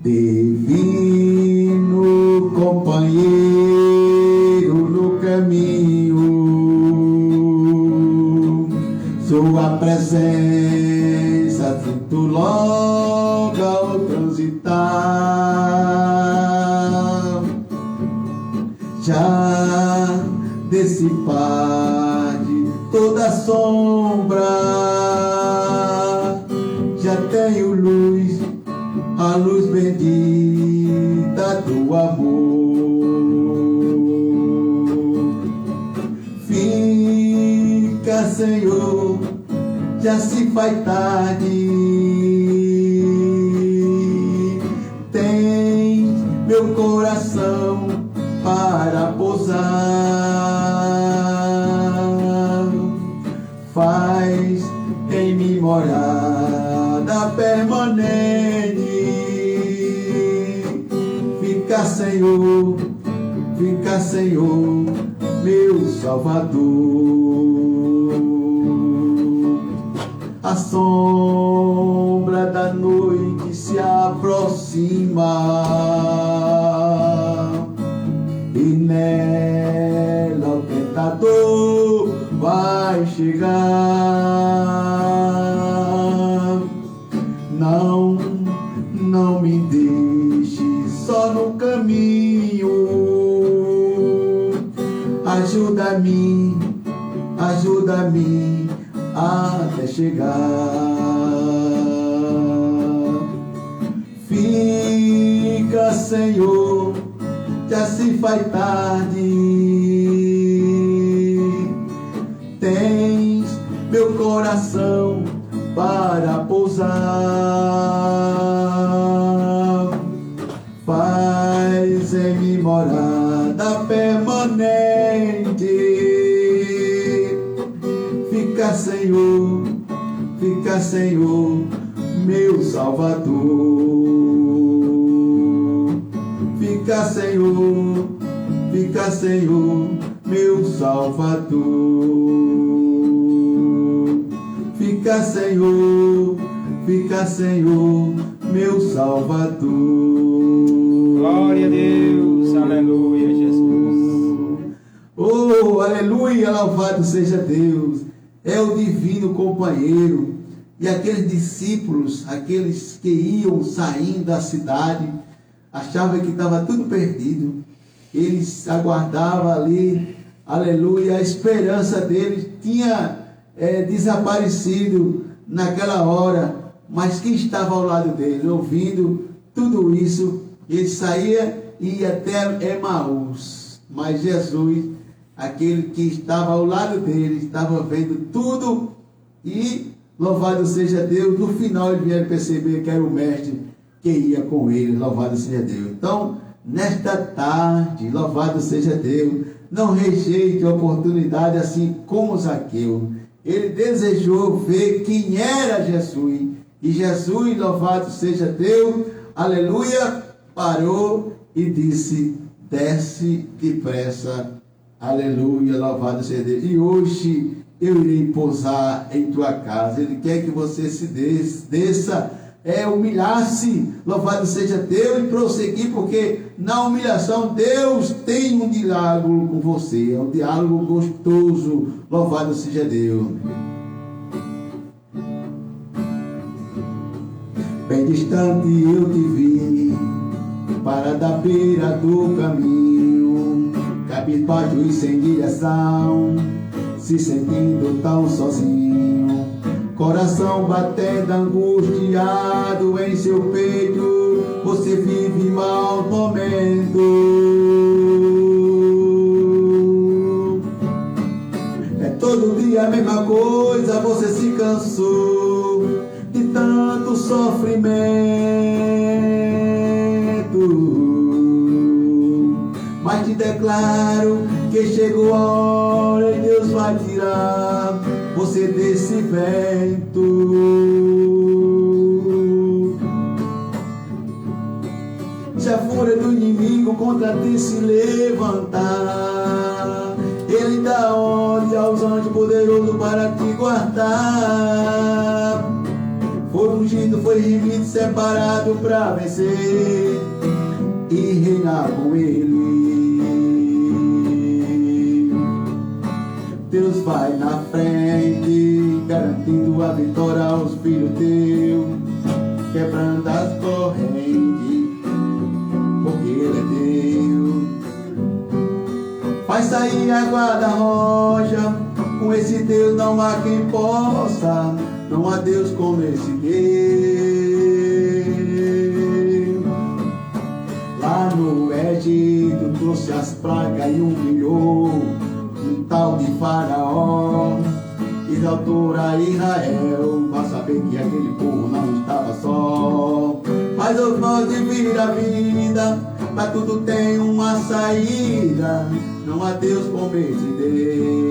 Divino companheiro no caminho, presença sinto logo ao transitar, já dissipaste toda sombra, já tenho luz, a luz bendita do amor. Fica, Senhor, já se faz tarde, tens meu coração para pousar, faz em mim morada permanente. Fica, Senhor, meu Salvador. A sombra da noite se aproxima e nela o tentador vai chegar. Não me deixe só no caminho, ajuda-me até chegar. Fica, Senhor, já se faz tarde, tens meu coração para pousar, faz em mim morada permanente. Fica, Senhor, meu Salvador. Fica, Senhor, meu Salvador. Fica, Senhor, meu Salvador. Glória a Deus, aleluia, Jesus. Oh, aleluia, louvado seja Deus. É o divino companheiro. E aqueles discípulos, aqueles que iam saindo da cidade, achavam que estava tudo perdido. Eles aguardavam ali, aleluia, a esperança deles tinha desaparecido naquela hora. Mas quem estava ao lado deles, ouvindo tudo isso, ele saía e ia até Emaús. Mas Jesus, aquele que estava ao lado dele, estava vendo tudo e, louvado seja Deus, no final ele vieram perceber que era o mestre que ia com ele, louvado seja Deus. Então, nesta tarde, louvado seja Deus, não rejeite a oportunidade assim como Zaqueu. Ele desejou ver quem era Jesus, e Jesus, louvado seja Deus, aleluia, parou e disse: desce depressa. Aleluia, louvado seja Deus. E hoje eu irei pousar em tua casa. Ele quer que você se desça, humilhar-se, louvado seja Deus, e prosseguir, porque na humilhação Deus tem um diálogo com você, é um diálogo gostoso, louvado seja Deus. Bem distante eu te vi, para da beira do caminho, cabisbaixo e sem direção, se sentindo tão sozinho, coração batendo angustiado em seu peito, você vive maus momentos. É todo dia a mesma coisa, você se cansou de tanto sofrimento, mas te declaro que chegou a hora e Deus vai tirar você desse vento. Se a fúria do inimigo contra ti se levantar, ele dá ordem aos anjos poderosos para te guardar. Foi ungido, foi remido, separado para vencer e reinar com ele. Deus vai na frente, garantindo a vitória aos filhos teus, quebrando as correntes, porque Ele é Deus. Faz sair água da rocha, com esse Deus não há quem possa, não há Deus como esse Deus. Lá no Egito trouxe as pragas e humilhou um tal de Faraó, exaltou a Israel, para saber que aquele povo não estava só. Mas os nós de vir a vida, pra tudo tem uma saída, não há Deus como esse Deus.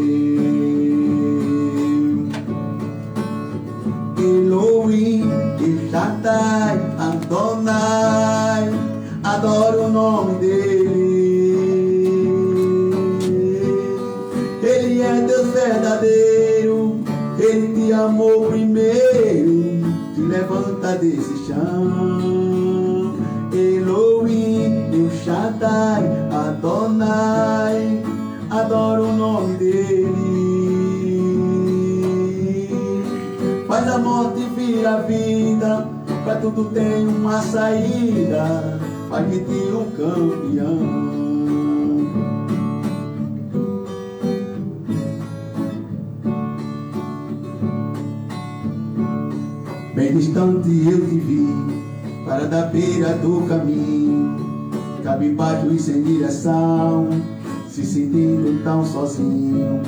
Elohim, El Shaddai, Adonai, adoro o nome dele. Ele é Deus verdadeiro, Ele te amou primeiro, te levanta desse chão. Elohim, El Shaddai, Adonai, adoro o nome dele. Faz a morte vir a vida, pra tudo tem uma saída, faz de ti um campeão. Bem distante eu te vi, para da beira do caminho, cabisbaixo e sem direção, se sentindo tão sozinho,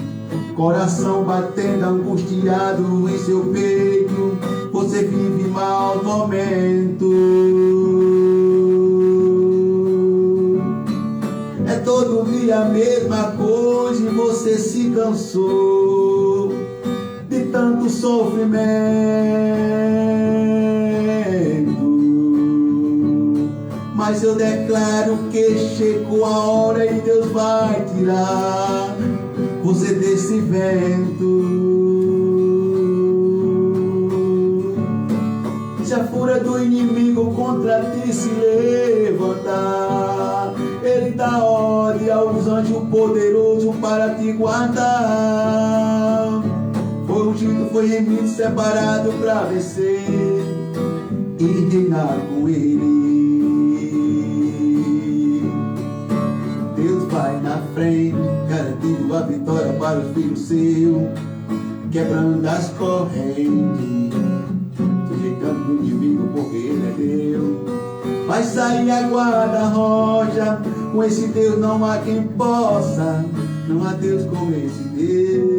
coração batendo angustiado em seu peito, você vive maus momentos. É todo dia a mesma coisa e você se cansou de tanto sofrimento. Mas eu declaro que chegou a hora e Deus vai tirar você desse vento. Se a fúria do inimigo contra ti se levantar, Ele dá ordem aos anjos poderosos para te guardar. Foi ungido, foi remido, separado para vencer e reinar com Ele. Deus vai na frente, garantindo a vitória para os filhos seus, quebrando as correntes, sujeitando o inimigo porque Ele é Deus. Vai sair água da rocha, com esse Deus não há quem possa, não há Deus como esse Deus.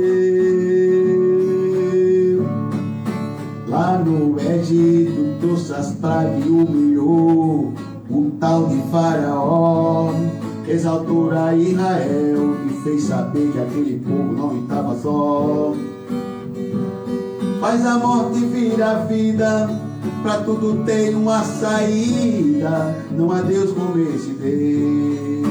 Lá no Egito trouxe as pragas e humilhou o tal de Faraó, exaltou a Israel e fez saber que aquele povo não estava só. Faz a morte vir a vida, pra tudo tem uma saída, não há Deus como esse Deus.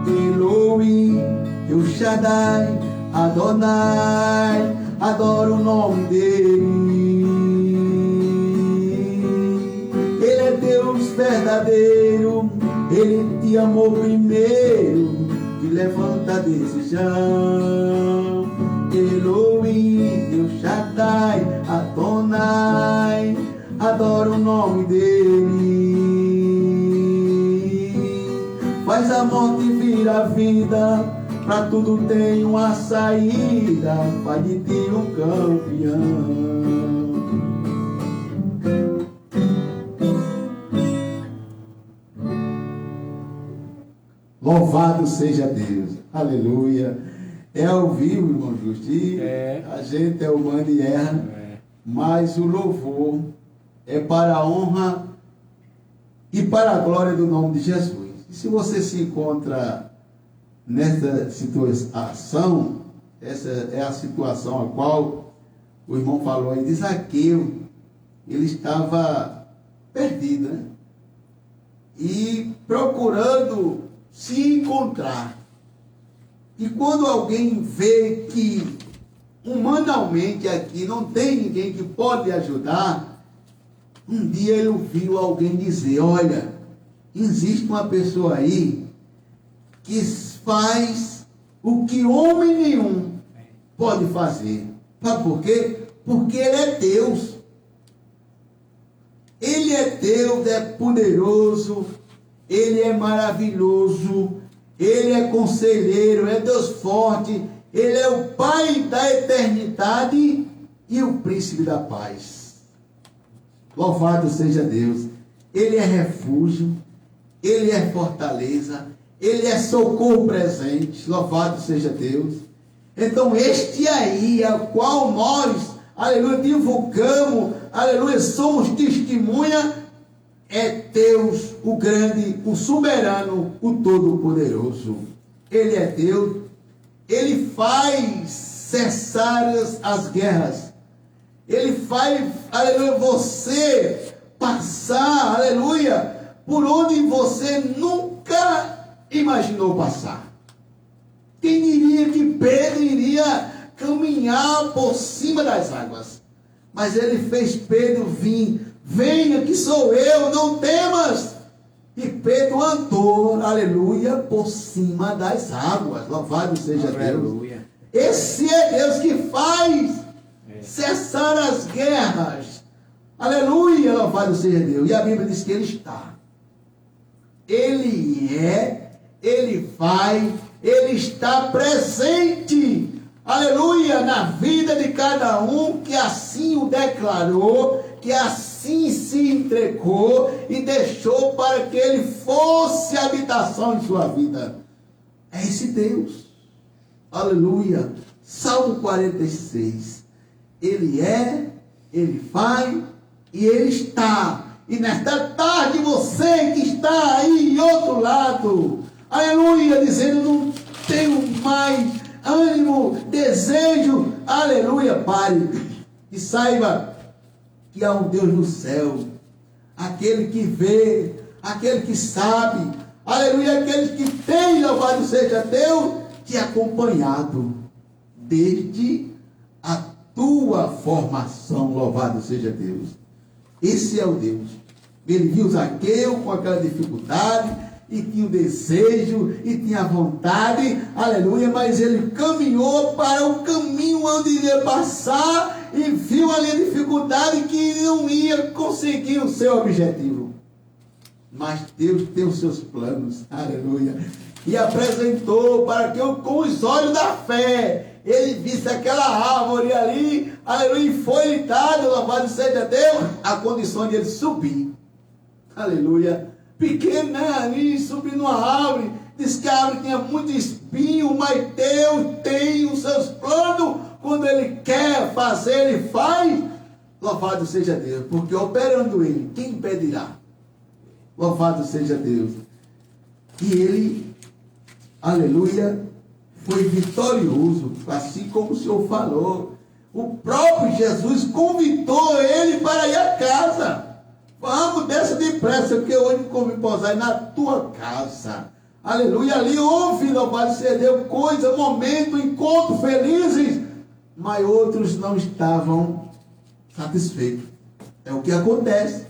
Elohim, El Shaddai, Adonai, adoro o nome dele. Ele é Deus verdadeiro, Ele te amou primeiro, te levanta desse chão. Elohim, El Shaddai, Adonai, adoro o nome dele. Faz a morte vir a vida, pra tudo tem uma saída, faz de ti um campeão. Louvado seja Deus, aleluia. É ao vivo, irmão Justo, a gente é humano e erra, mas o louvor é para a honra e para a glória do nome de Jesus. E se você se encontra nessa situação, essa é a situação a qual o irmão falou aí de Zaqueu, ele estava perdido, né? E procurando se encontrar. E quando alguém vê que humanamente aqui não tem ninguém que pode ajudar, um dia ele ouviu alguém dizer: olha, existe uma pessoa aí que faz o que homem nenhum pode fazer. Sabe por quê? Porque Ele é Deus. Ele é Deus, é poderoso, Ele é maravilhoso, Ele é conselheiro, é Deus forte, Ele é o Pai da eternidade e o príncipe da paz. Louvado seja Deus. Ele é refúgio, Ele é fortaleza, Ele é socorro presente. Louvado seja Deus. Então este aí, ao qual nós, aleluia, divulgamos, aleluia, somos testemunha, é Deus, o grande, o soberano, o todo-poderoso. Ele é Deus, Ele faz cessar as guerras, Ele faz, aleluia, você passar, aleluia, por onde você nunca imaginou passar. Quem diria que Pedro iria caminhar por cima das águas? Mas ele fez Pedro vir. Venha que sou eu, não temas. E Pedro andou, aleluia, por cima das águas. Louvado seja Aleluia. Deus. Esse é Deus que faz cessar as guerras. Aleluia, louvado seja Deus. E a Bíblia diz que Ele está. Ele é, Ele vai, Ele está presente. Aleluia, na vida de cada um que assim o declarou, que assim se entregou e deixou para que Ele fosse habitação em sua vida. É esse Deus. Aleluia. Salmo 46. Ele é, Ele vai e Ele está. E nesta tarde você que está aí em outro lado, aleluia, dizendo, não tenho mais ânimo, desejo, aleluia, pare e saiba que há um Deus no céu, aquele que vê, aquele que sabe, aleluia, aquele que tem, louvado seja Deus, te acompanhado desde a tua formação, louvado seja Deus. Esse é o Deus. Ele viu Zaqueu com aquela dificuldade, e tinha o desejo, e tinha a vontade, aleluia, mas ele caminhou para o caminho onde iria passar, e viu ali a dificuldade que não ia conseguir o seu objetivo. Mas Deus tem os seus planos, aleluia, e apresentou para que eu, com os olhos da fé, ele visse aquela árvore ali, aleluia, e foi dado, louvado seja Deus, a condição de ele subir, aleluia. Pequena ali, subir numa árvore, diz que a árvore tinha muito espinho, mas Deus tem os seus planos, quando Ele quer fazer, Ele faz. Louvado seja Deus, porque operando Ele, quem impedirá? Louvado seja Deus. E Ele, aleluia, foi vitorioso, assim como o Senhor falou. O próprio Jesus convidou ele para ir à casa. Vamos, desce depressa, porque hoje convido pousar na tua casa. Aleluia, ali houve, louvado seja Deus, coisa, momento, encontro felizes, mas outros não estavam satisfeitos. É o que acontece.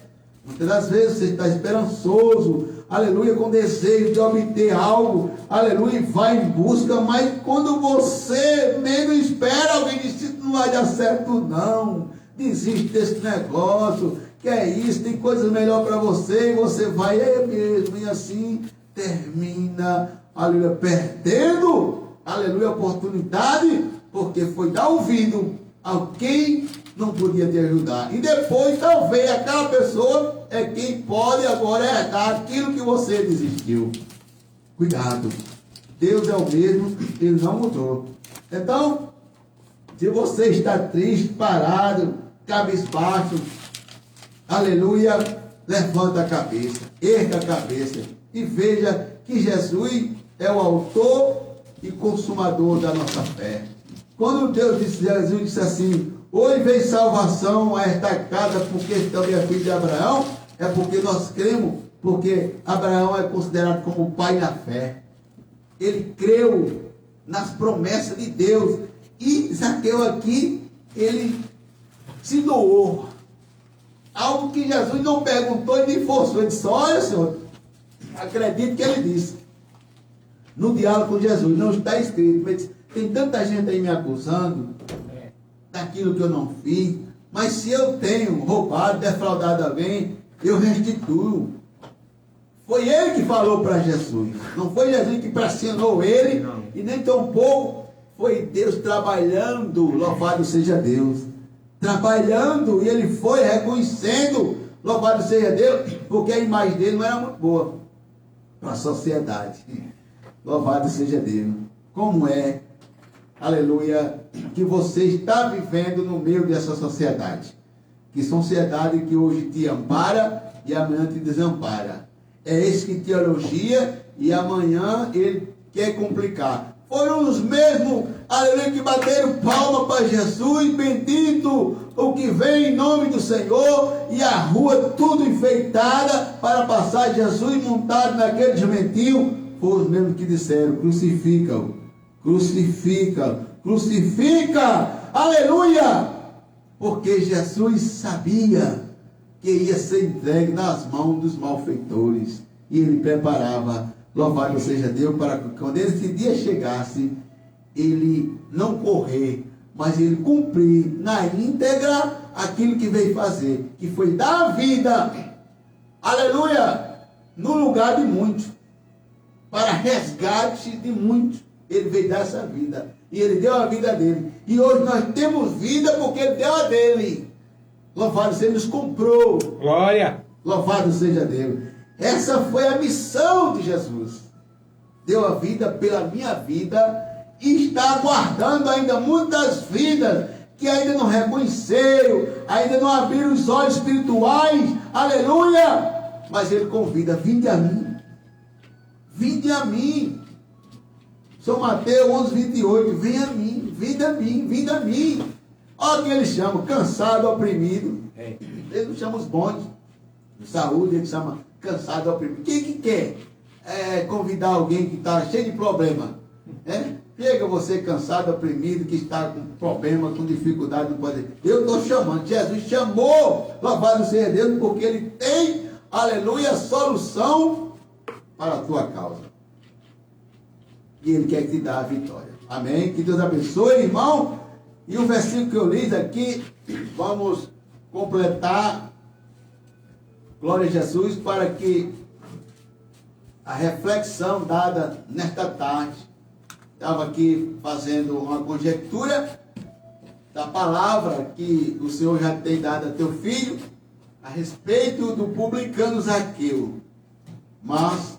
Muitas das vezes você está esperançoso, aleluia, com desejo de obter algo, aleluia, e vai em busca, mas quando você menos espera, alguém diz, não vai dar certo não, desiste desse negócio, que é isso, tem coisa melhor para você, e você vai, é mesmo, e assim termina, aleluia, perdendo, aleluia, a oportunidade, porque foi dar ouvido a quem não podia te ajudar. E depois, talvez, aquela pessoa é quem pode agora herdar aquilo que você desistiu. Cuidado. Deus é o mesmo, Ele não mudou. Então, se você está triste, parado, cabisbaixo, aleluia, levanta a cabeça, erga a cabeça e veja que Jesus é o autor e consumador da nossa fé. Quando Deus disse, Jesus disse assim, hoje veio salvação a esta casa, porque também é filho de Abraão, é porque nós cremos, porque Abraão é considerado como o pai na fé. Ele creu nas promessas de Deus. E Zaqueu aqui, ele se doou. Algo que Jesus não perguntou e nem forçou. Ele disse, olha, Senhor, acredito que ele disse. No diálogo com Jesus, não está escrito, mas Tem tanta gente aí me acusando daquilo que eu não fiz, mas se eu tenho roubado, defraudado alguém, eu restituo. Foi ele que falou para Jesus, não foi Jesus que pressionou ele, não. E nem tampouco foi Deus trabalhando, louvado seja Deus, trabalhando, e ele foi reconhecendo, louvado seja Deus, porque a imagem dele não era muito boa para a sociedade. Louvado seja Deus. Como é, aleluia, que você está vivendo no meio dessa sociedade? Que sociedade que hoje te ampara e amanhã te desampara. É esse que te elogia e amanhã ele quer complicar. Foram os mesmos, aleluia, que bateram palma para Jesus, bendito o que vem em nome do Senhor, e a rua tudo enfeitada para passar Jesus montado naquele jumentinho. Foram os mesmos que disseram: crucifica-o, crucifica, crucifica, aleluia, porque Jesus sabia que ia ser entregue nas mãos dos malfeitores, e ele preparava, louvado seja Deus, para que quando esse dia chegasse, ele não correr, mas ele cumprir na íntegra aquilo que veio fazer, que foi dar a vida, aleluia, no lugar de muitos, para resgate de muitos. Ele veio dar essa vida, e ele deu a vida dele, e hoje nós temos vida porque ele deu a dele. Louvado seja, ele nos comprou. Glória. Louvado seja Deus. Essa foi a missão de Jesus. Deu a vida pela minha vida e está aguardando ainda muitas vidas que ainda não reconheceram, ainda não abriram os olhos espirituais. Aleluia! Mas ele convida: vinde a mim. Vinde a mim. São Mateus 11:28. Vem a mim, vinde a mim, vinde a mim. Olha o que ele chama: cansado, oprimido. Ele não chama os bons de saúde, ele chama cansado, oprimido. Quem que quer convidar alguém que está cheio de problema? Chega você cansado, oprimido, que está com problema, com dificuldade, não pode. Eu estou chamando. Jesus chamou, louvado seja Deus, porque ele tem, aleluia, solução para a tua causa. E ele quer te dar a vitória. Amém? Que Deus abençoe, irmão. E o versículo que eu li aqui, vamos completar, glória a Jesus, para que a reflexão dada nesta tarde, estava aqui fazendo uma conjectura da palavra que o Senhor já tem dado a teu filho, a respeito do publicano Zaqueu. Mas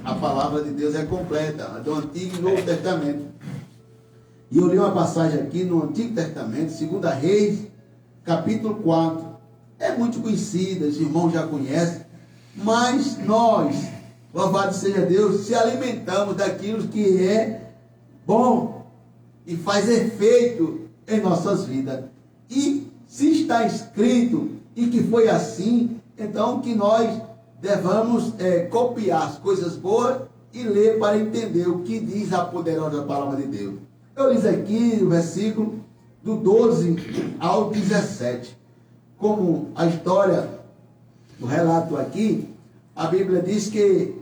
a palavra de Deus é completa, do Antigo e Novo Testamento. E eu li uma passagem aqui no Antigo Testamento, 2 Reis, capítulo 4. É muito conhecida, os irmãos já conhecem, mas nós, louvado seja Deus, se alimentamos daquilo que é bom e faz efeito em nossas vidas. E se está escrito e que foi assim, então que nós devamos copiar as coisas boas e ler para entender o que diz a poderosa palavra de Deus. Eu li aqui o versículo do 12 ao 17. Como a história, o relato aqui, a Bíblia diz que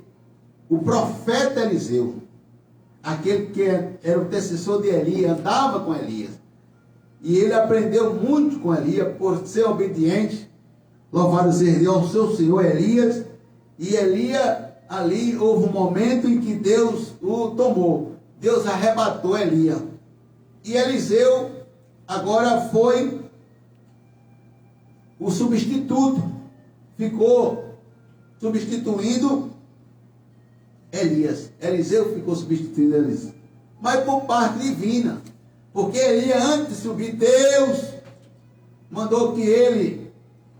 o profeta Eliseu, aquele que era o antecessor de Elias, andava com Elias. E ele aprendeu muito com Elias por ser obediente, louvado seja Deus, ao seu senhor Elias. E Elias, ali houve um momento em que Deus o tomou. Deus arrebatou Elias. E Eliseu agora foi o substituto. Ficou substituindo Elias. Eliseu ficou substituindo Elias. Mas por parte divina. Porque Elias, antes de subir, Deus mandou que ele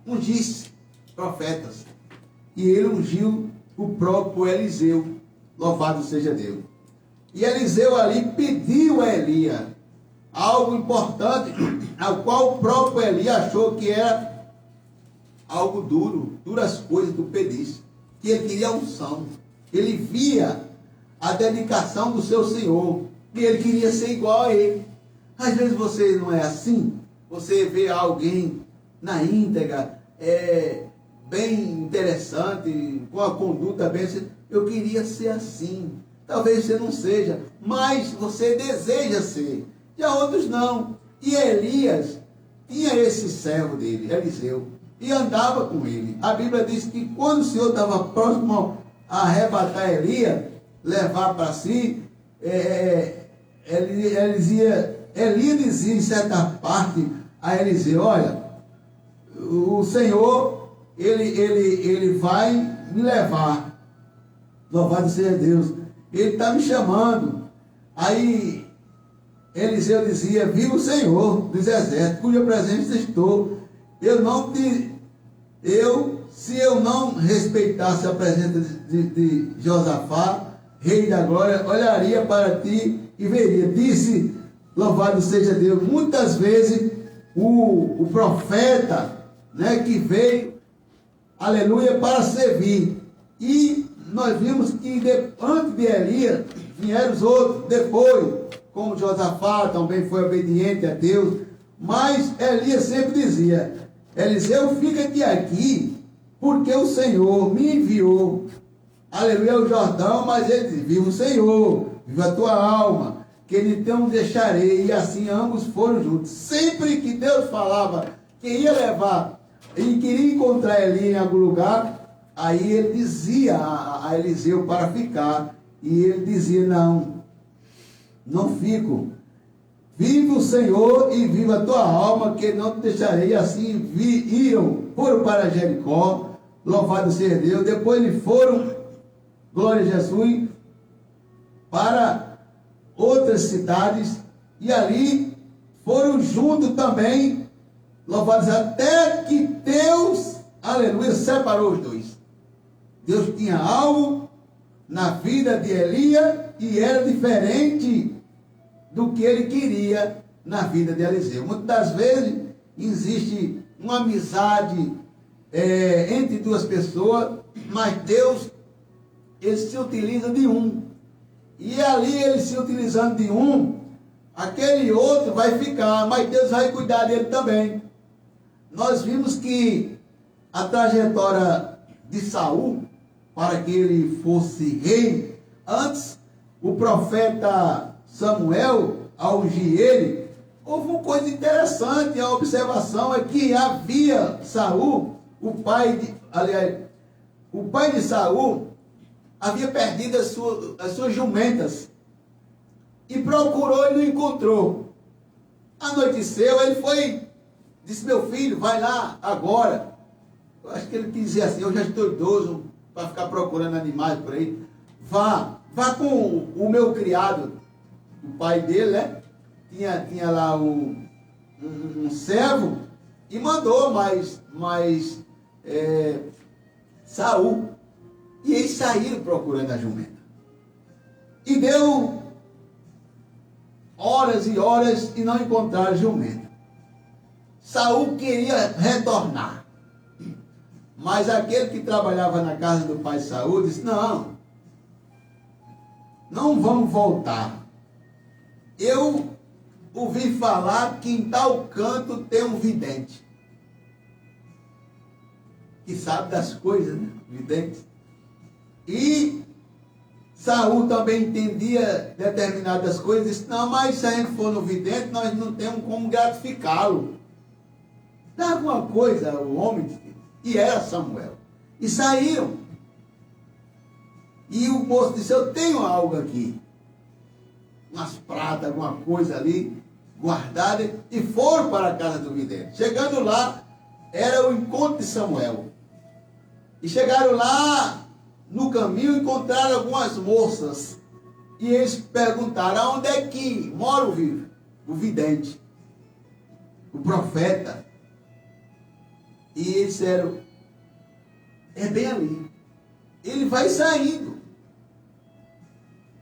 ungisse profetas. E ele ungiu o próprio Eliseu. Louvado seja Deus. E Eliseu ali pediu a Elias algo importante, ao qual o próprio Elias achou que era algo duro, duras coisas do pedisse, que ele queria unção. Ele via a dedicação do seu Senhor, e ele queria ser igual a ele. Às vezes você não é assim, você vê alguém na íntegra, bem interessante, com a conduta bem, eu queria ser assim. talvez você não seja, mas você deseja ser. Já outros não. E Elias tinha esse servo dele, Eliseu, e andava com ele. A Bíblia diz que quando o Senhor estava próximo a arrebatar Elias, levar para si, Elias dizia em certa parte a Eliseu: olha, o Senhor, ele vai me levar, louvado seja Deus, ele está me chamando. Aí Eliseu dizia: viva o Senhor dos exércitos, cuja presença estou, se eu não respeitasse a presença de Josafá, rei da glória, olharia para ti e veria. Disse, louvado seja Deus, muitas vezes o profeta, né, que veio, aleluia, para servir. E nós vimos que antes de Elias vieram os outros, depois, como Josafá também foi obediente a Deus. Mas Elias sempre dizia: Eliseu, fica-te aqui, porque o Senhor me enviou, aleluia, o Jordão. Mas ele diz: viva o Senhor, viva a tua alma, que então deixarei. E assim ambos foram juntos. Sempre que Deus falava que ia levar e queria encontrar Eli em algum lugar, aí ele dizia a Eliseu para ficar, e ele dizia: não fico, viva o Senhor e viva a tua alma, que não te deixarei. E assim foram para Jericó, louvado seja Deus. Depois eles foram, glória a Jesus, para outras cidades, e ali foram juntos também, louvado seja, até que Deus, aleluia, separou os dois. Deus tinha algo na vida de Elias e era diferente do que ele queria na vida de Eliseu. Muitas das vezes existe uma amizade entre duas pessoas, mas Deus, ele se utiliza de um. E ali ele se utilizando de um, aquele outro vai ficar, mas Deus vai cuidar dele também. Nós vimos que a trajetória de Saul, para que ele fosse rei, antes o profeta Samuel, ao ungir ele, houve uma coisa interessante. A observação é que havia Saul, o pai de Saul, havia perdido as suas jumentas e procurou e não encontrou. Anoiteceu, ele foi, disse: meu filho, vai lá agora. Eu acho que ele quis dizer assim: eu já estou idoso para ficar procurando animais por aí. Vá com o meu criado. O pai dele, né, tinha lá um servo, e mandou mais Saul. E eles saíram procurando a jumenta. E deu horas e horas e não encontraram a jumenta. Saul queria retornar, mas aquele que trabalhava na casa do pai de Saul disse: não vamos voltar. Eu ouvi falar que em tal canto tem um vidente, que sabe das coisas, né? Vidente. E Saul também entendia determinadas coisas, disse: não, mas se a gente for no vidente, nós não temos como gratificá-lo. Dá alguma coisa o homem disse, e era Samuel. E saíram. E o moço disse: eu tenho algo aqui, umas pratas, alguma coisa ali guardada, e foram para a casa do vidente. Chegando lá, era o encontro de Samuel. E chegaram lá, no caminho, encontraram algumas moças. E eles perguntaram: aonde é que mora o vidente, o profeta? E eles disseram: é bem ali. Ele vai saindo,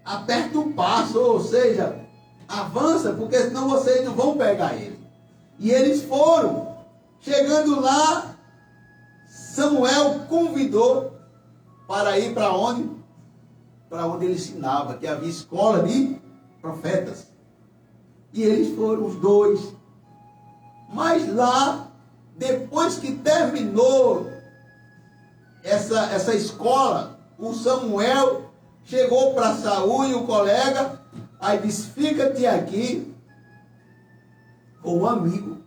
aperta o passo, ou seja, avança, porque senão vocês não vão pegar ele. E eles foram. Chegando lá, Samuel convidou para ir para onde? Para onde ele ensinava, que havia escola de profetas. E eles foram os dois. Mas lá, depois que terminou essa escola, o Samuel chegou para Saul e o colega, aí disse, fica-te aqui com um amigo,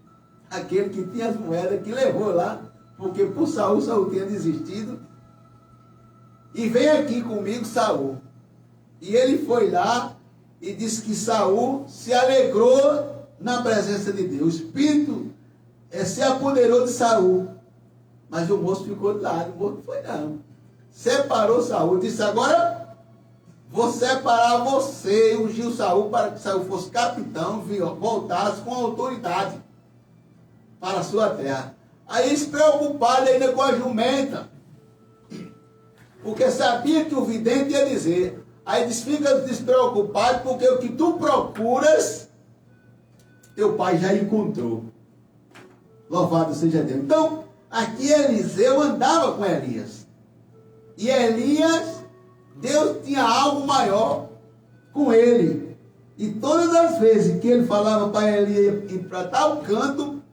aquele que tinha as moedas, que levou lá, porque por Saul tinha desistido, e vem aqui comigo, Saul. E ele foi lá e disse que Saul se alegrou na presença de Deus. O Espírito se apoderou de Saul. Mas o moço ficou de lado, o moço não foi não. Separou Saul, disse, agora vou separar você, e ungiu Saul para que Saul fosse capitão, voltasse com autoridade para a sua terra. Aí despreocupado ainda com a jumenta, porque sabia que o vidente ia dizer, aí disse, fica despreocupado, porque o que tu procuras, teu pai já encontrou. Louvado seja Deus. Então, aqui Eliseu andava com Elias. E Elias, Deus tinha algo maior com ele. E todas as vezes que ele falava para Elias ir para tal canto,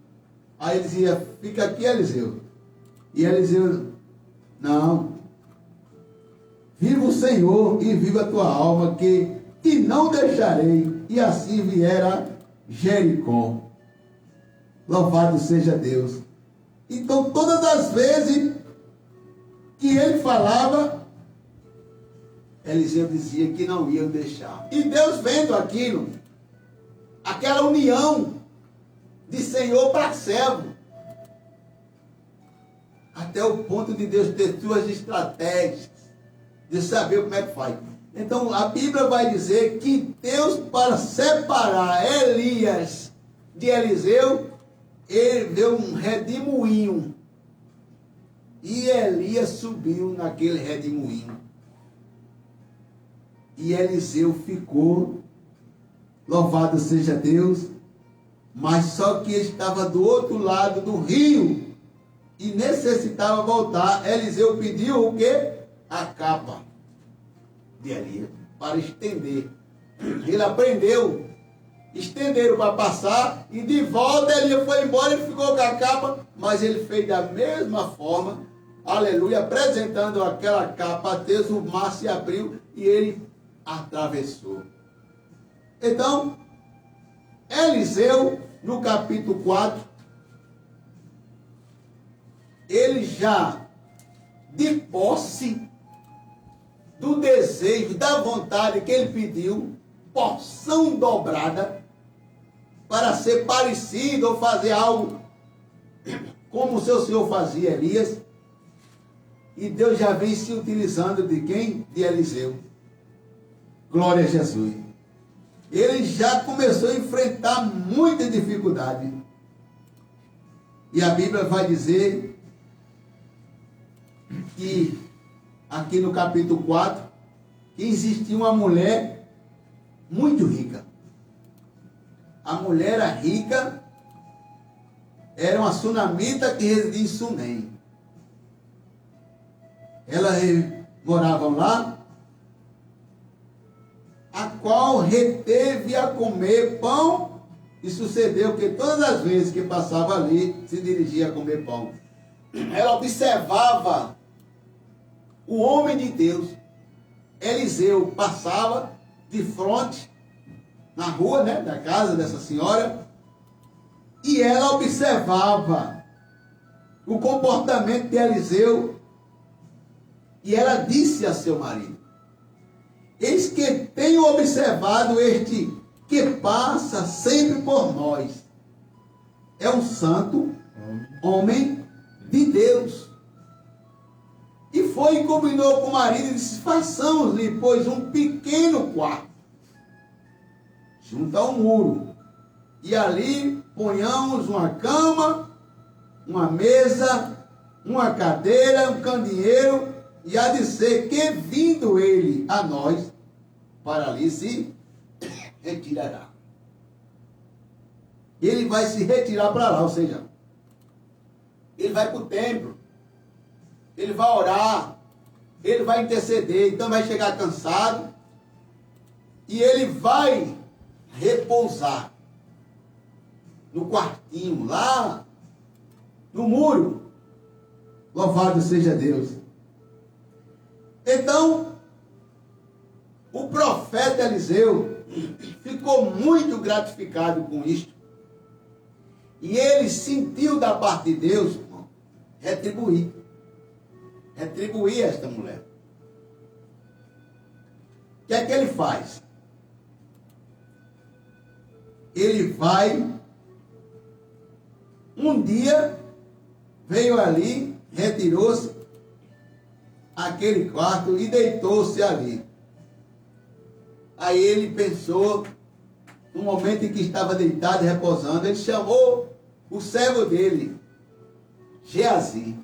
aí ele dizia, fica aqui, Eliseu. E Eliseu, não. Viva o Senhor e viva a tua alma, que te não deixarei. E assim viera Jericó. Louvado seja Deus. Então, todas as vezes que ele falava, Eliseu dizia que não ia deixar. E Deus vendo aquilo, aquela união de Senhor para servo, até o ponto de Deus ter suas estratégias, de saber como é que faz. Então, a Bíblia vai dizer que Deus, para separar Elias de Eliseu, ele deu um redemoinho. E Elias subiu naquele redemoinho. E Eliseu ficou, louvado seja Deus, mas só que ele estava do outro lado do rio e necessitava voltar. Eliseu pediu o quê? A capa de Elias para estender. Ele aprendeu, estenderam para passar e de volta Elias foi embora, ele ficou com a capa, mas ele fez da mesma forma, aleluia, apresentando aquela capa a Deus, o mar se abriu e ele atravessou. Então, Eliseu, no capítulo 4, ele já de posse do desejo, da vontade que ele pediu, porção dobrada, para ser parecido ou fazer algo como o seu senhor fazia, Elias. E Deus já vem se utilizando de quem? De Eliseu. Glória a Jesus. Ele já começou a enfrentar muita dificuldade. E a Bíblia vai dizer que, aqui no capítulo 4, que existia uma mulher muito rica. A mulher era rica, era uma sunamita que residia em Sunem. Elas moravam lá, a qual reteve a comer pão, e sucedeu que todas as vezes que passava ali, se dirigia a comer pão. Ela observava o homem de Deus, Eliseu, passava de frente, na rua, né, da casa dessa senhora, e ela observava o comportamento de Eliseu, e ela disse a seu marido, eis que tenho observado este que passa sempre por nós. É um santo homem de Deus. E foi e combinou com o marido e disse, façamos-lhe, pois, um pequeno quarto, junto ao muro. E ali ponhamos uma cama, uma mesa, uma cadeira, um candeeiro, e há de ser que, vindo ele a nós, para ali se retirará. Ele vai se retirar para lá, ou seja, ele vai para o templo, ele vai orar, ele vai interceder, então vai chegar cansado, e ele vai repousar no quartinho, lá no muro. Louvado seja Deus. Então, profeta Eliseu ficou muito gratificado com isto. E ele sentiu da parte de Deus, irmão, retribuir esta mulher. O que é que ele faz? Ele vai, um dia, veio ali, retirou-se àquele quarto e deitou-se ali. Aí ele pensou, no momento em que estava deitado e repousando, ele chamou o servo dele, Geazi,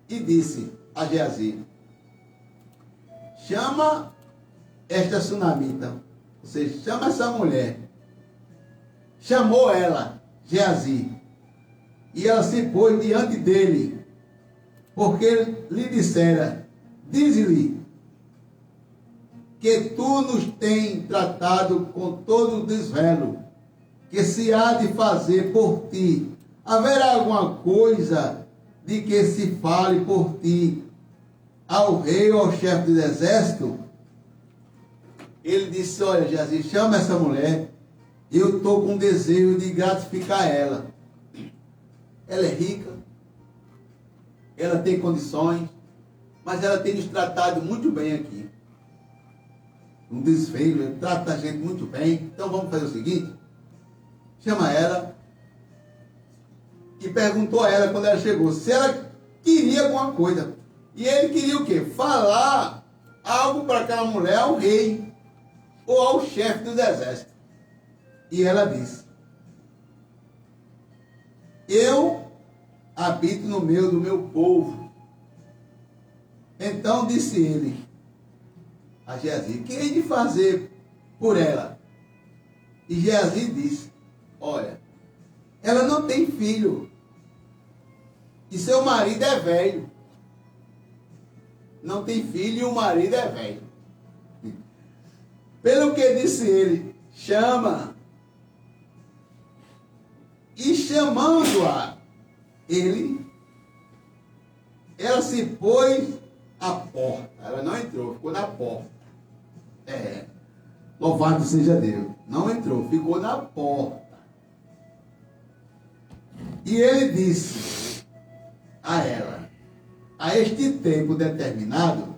e disse a Geazi: chama esta sunamita, ou seja, chama essa mulher. Chamou ela, Geazi, e ela se pôs diante dele, porque lhe dissera: dize-lhe que tu nos tens tratado com todo o desvelo, que se há de fazer por ti. Haverá alguma coisa de que se fale por ti ao rei ou ao chefe do exército? Ele disse: olha, Geazi, chama essa mulher, eu estou com desejo de gratificar ela. Ela é rica, ela tem condições, mas ela tem nos tratado muito bem aqui. Um desfeiro, ele trata a gente muito bem. Então vamos fazer o seguinte: chama ela e perguntou a ela quando ela chegou se ela queria alguma coisa. E ele queria o quê? Falar algo para aquela mulher ao rei ou ao chefe dos exércitos. E ela disse: eu habito no meio do meu povo. Então disse ele a Geazi: que hei de fazer por ela? E Geazi disse: olha, ela não tem filho, e seu marido é velho. Não tem filho e o marido é velho. Pelo que disse ele: chama. E chamando-a, ela se pôs à porta. Ela não entrou, ficou na porta. Louvado seja Deus. Não entrou, ficou na porta. E ele disse a ela: a este tempo determinado,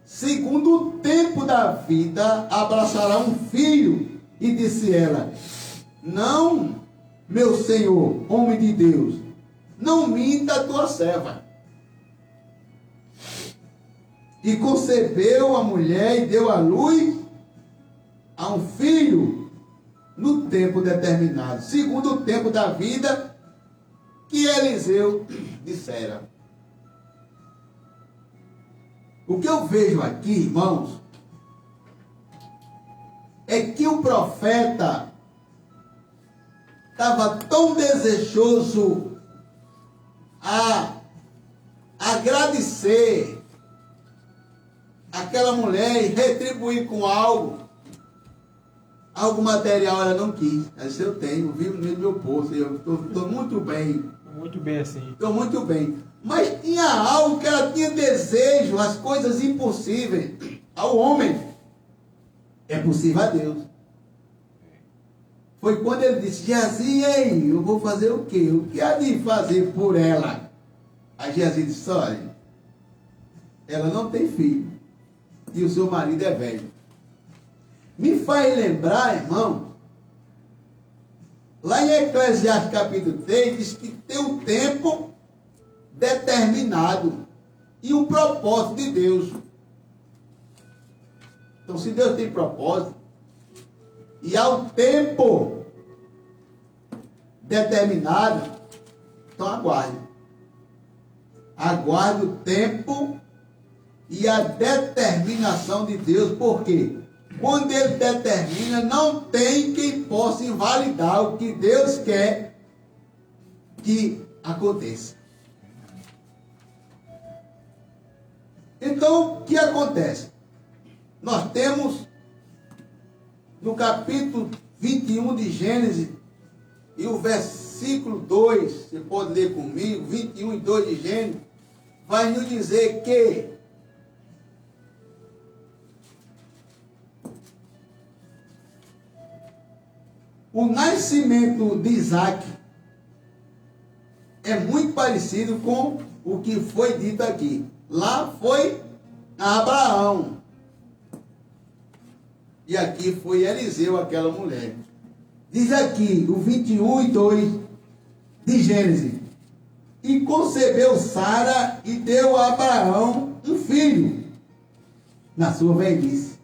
segundo o tempo da vida, abraçará um filho. E disse ela: não, meu senhor, homem de Deus, não minta a tua serva. E concebeu a mulher e deu à luz a um filho no tempo determinado, segundo o tempo da vida que Eliseu dissera. O que eu vejo aqui, irmãos, é que o profeta estava tão desejoso a agradecer aquela mulher e retribuir com algo material. Ela não quis. Ela disse: eu tenho, vivo no meu poço, eu estou muito bem. Muito bem assim. Estou muito bem. Mas tinha algo que ela tinha desejo, as coisas impossíveis ao homem é possível a Deus. Foi quando ele disse: Geazi, ei, eu vou fazer o quê? O que há de fazer por ela? A Geazi disse: olha, ela não tem filho e o seu marido é velho. Me faz lembrar, irmão, lá em Eclesiastes capítulo 3, diz que tem um tempo determinado e um propósito de Deus. Então, se Deus tem propósito e há um tempo determinado, então aguarde. Aguarde o tempo e a determinação de Deus. Por quê? Quando ele determina, não tem quem possa invalidar o que Deus quer que aconteça. Então, o que acontece? Nós temos no capítulo 21 de Gênesis e o versículo 2, você pode ler comigo, 21 e 2 de Gênesis, vai nos dizer que o nascimento de Isaac é muito parecido com o que foi dito aqui. Lá foi Abraão. E aqui foi Eliseu, aquela mulher. Diz aqui, o 21:2 de Gênesis. E concebeu Sara e deu a Abraão um filho, na sua velhice,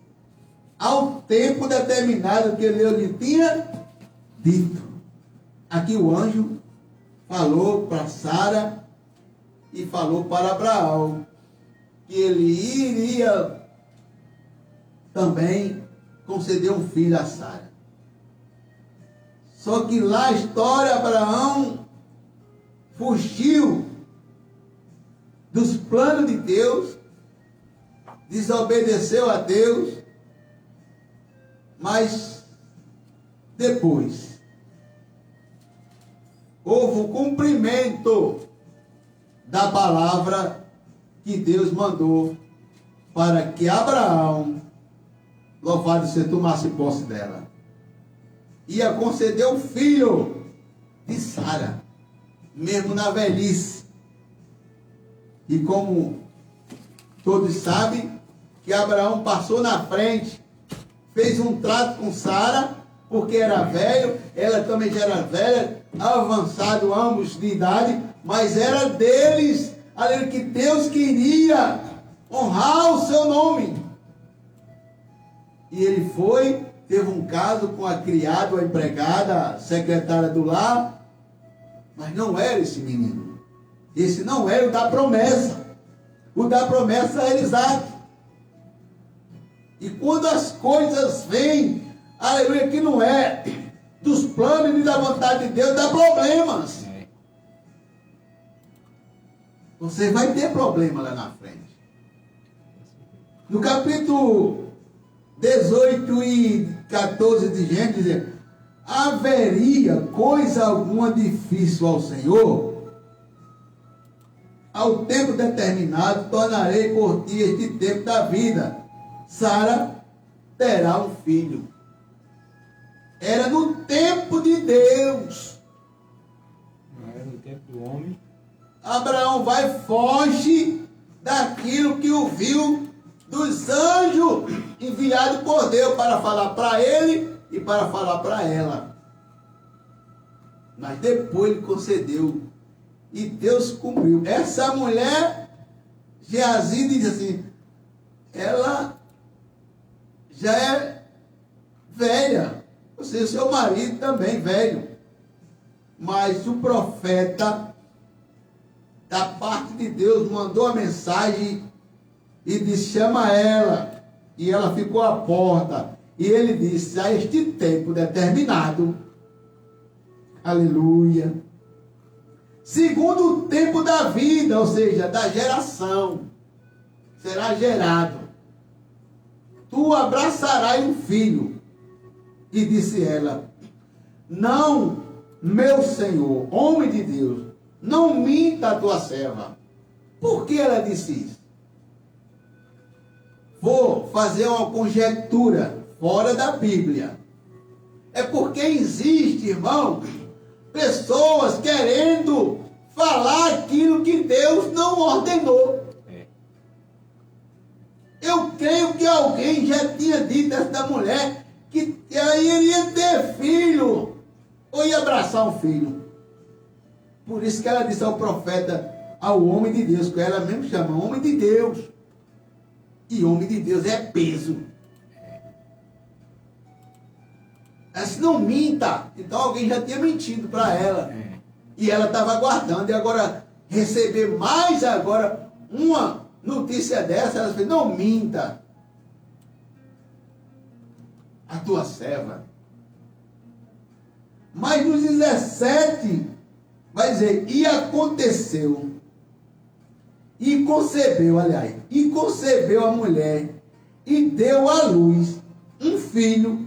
ao tempo determinado que Deus lhe tinha dito. Aqui o anjo falou para Sara e falou para Abraão que ele iria também conceder um filho a Sara. Só que lá a história, Abraão fugiu dos planos de Deus, desobedeceu a Deus, mas depois houve o cumprimento da palavra que Deus mandou para que Abraão, louvado seja, tomasse posse dela. Ia conceder um filho de Sara, mesmo na velhice. E como todos sabem, que Abraão passou na frente, fez um trato com Sara, porque era velho, ela também já era velha, avançado ambos de idade, mas era deles, além que Deus queria honrar o seu nome. E ele foi, teve um caso com a criada, a empregada, a secretária do lar, mas não era esse menino. Esse não era o da promessa. O da promessa era Isaac. E quando as coisas vêm, aleluia, que não é dos planos e da vontade de Deus, dá problemas. Você vai ter problema lá na frente. No capítulo 18 e 14 de Gênesis, diz: haveria coisa alguma difícil ao Senhor? Ao tempo determinado, tornarei por ti este tempo da vida. Sara terá um filho. Era no tempo de Deus. Não era no tempo do homem. Abraão vai, foge daquilo que ouviu dos anjos enviados por Deus para falar para ele e para falar para ela. Mas depois ele concedeu e Deus cumpriu. Essa mulher, Geazi, diz assim, ela já é velha, ou seja, seu marido também velho, mas o profeta da parte de Deus mandou a mensagem e disse: chama ela. E ela ficou à porta. E ele disse: a este tempo determinado, aleluia, segundo o tempo da vida, ou seja, da geração, será gerado, tu abraçarás um filho. E disse ela: não, meu Senhor, homem de Deus, não minta a tua serva. Por que ela disse isso? Vou fazer uma conjectura fora da Bíblia. É porque existe, irmão, pessoas querendo falar aquilo que Deus não ordenou. Eu creio que alguém já tinha dito a esta mulher que ela iria ter filho, ou ia abraçar um filho. Por isso que ela disse ao profeta, ao homem de Deus, que ela mesmo chama homem de Deus. E homem de Deus é peso. Ela disse: não minta. Então alguém já tinha mentido para ela. E ela estava aguardando. E agora, receber mais agora uma notícia dessa, ela disse: não minta a tua serva. Mas nos 17, vai dizer: e aconteceu, e concebeu, aliás, e concebeu a mulher, e deu à luz um filho,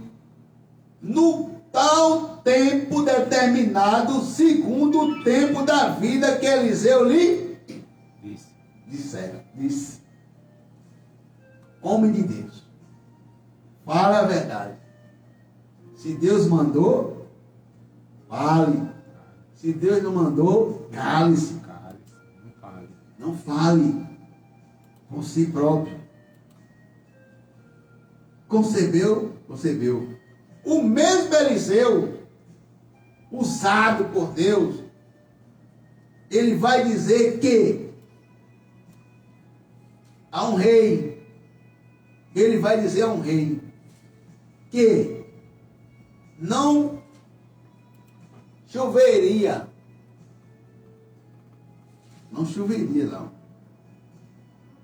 no tal tempo determinado, segundo o tempo da vida que Eliseu lhe disse. Homem de Deus, fala a verdade. Se Deus mandou, Fale. Se Deus não mandou, cale-se. Não fale. Não fale com si próprio. Concebeu. O mesmo Eliseu, usado por Deus, ele vai dizer que a um rei, ele vai dizer a um rei que não choveria. Não choveria, não.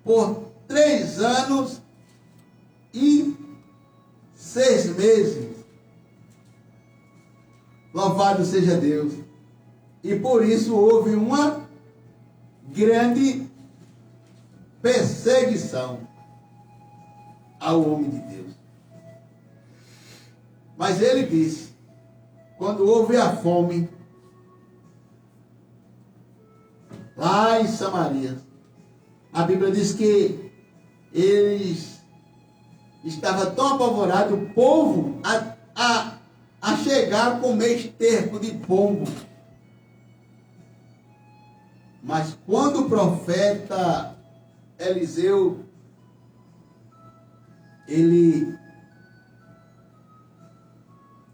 Por 3 anos e 6 meses. Louvado seja Deus. E por isso houve uma grande perseguição ao homem de Deus. Mas ele disse, quando houve a fome, lá em Samaria, a Bíblia diz que eles estavam tão apavorados, o povo, a chegar a comer esterco de pombo. Mas quando o profeta Eliseu, ele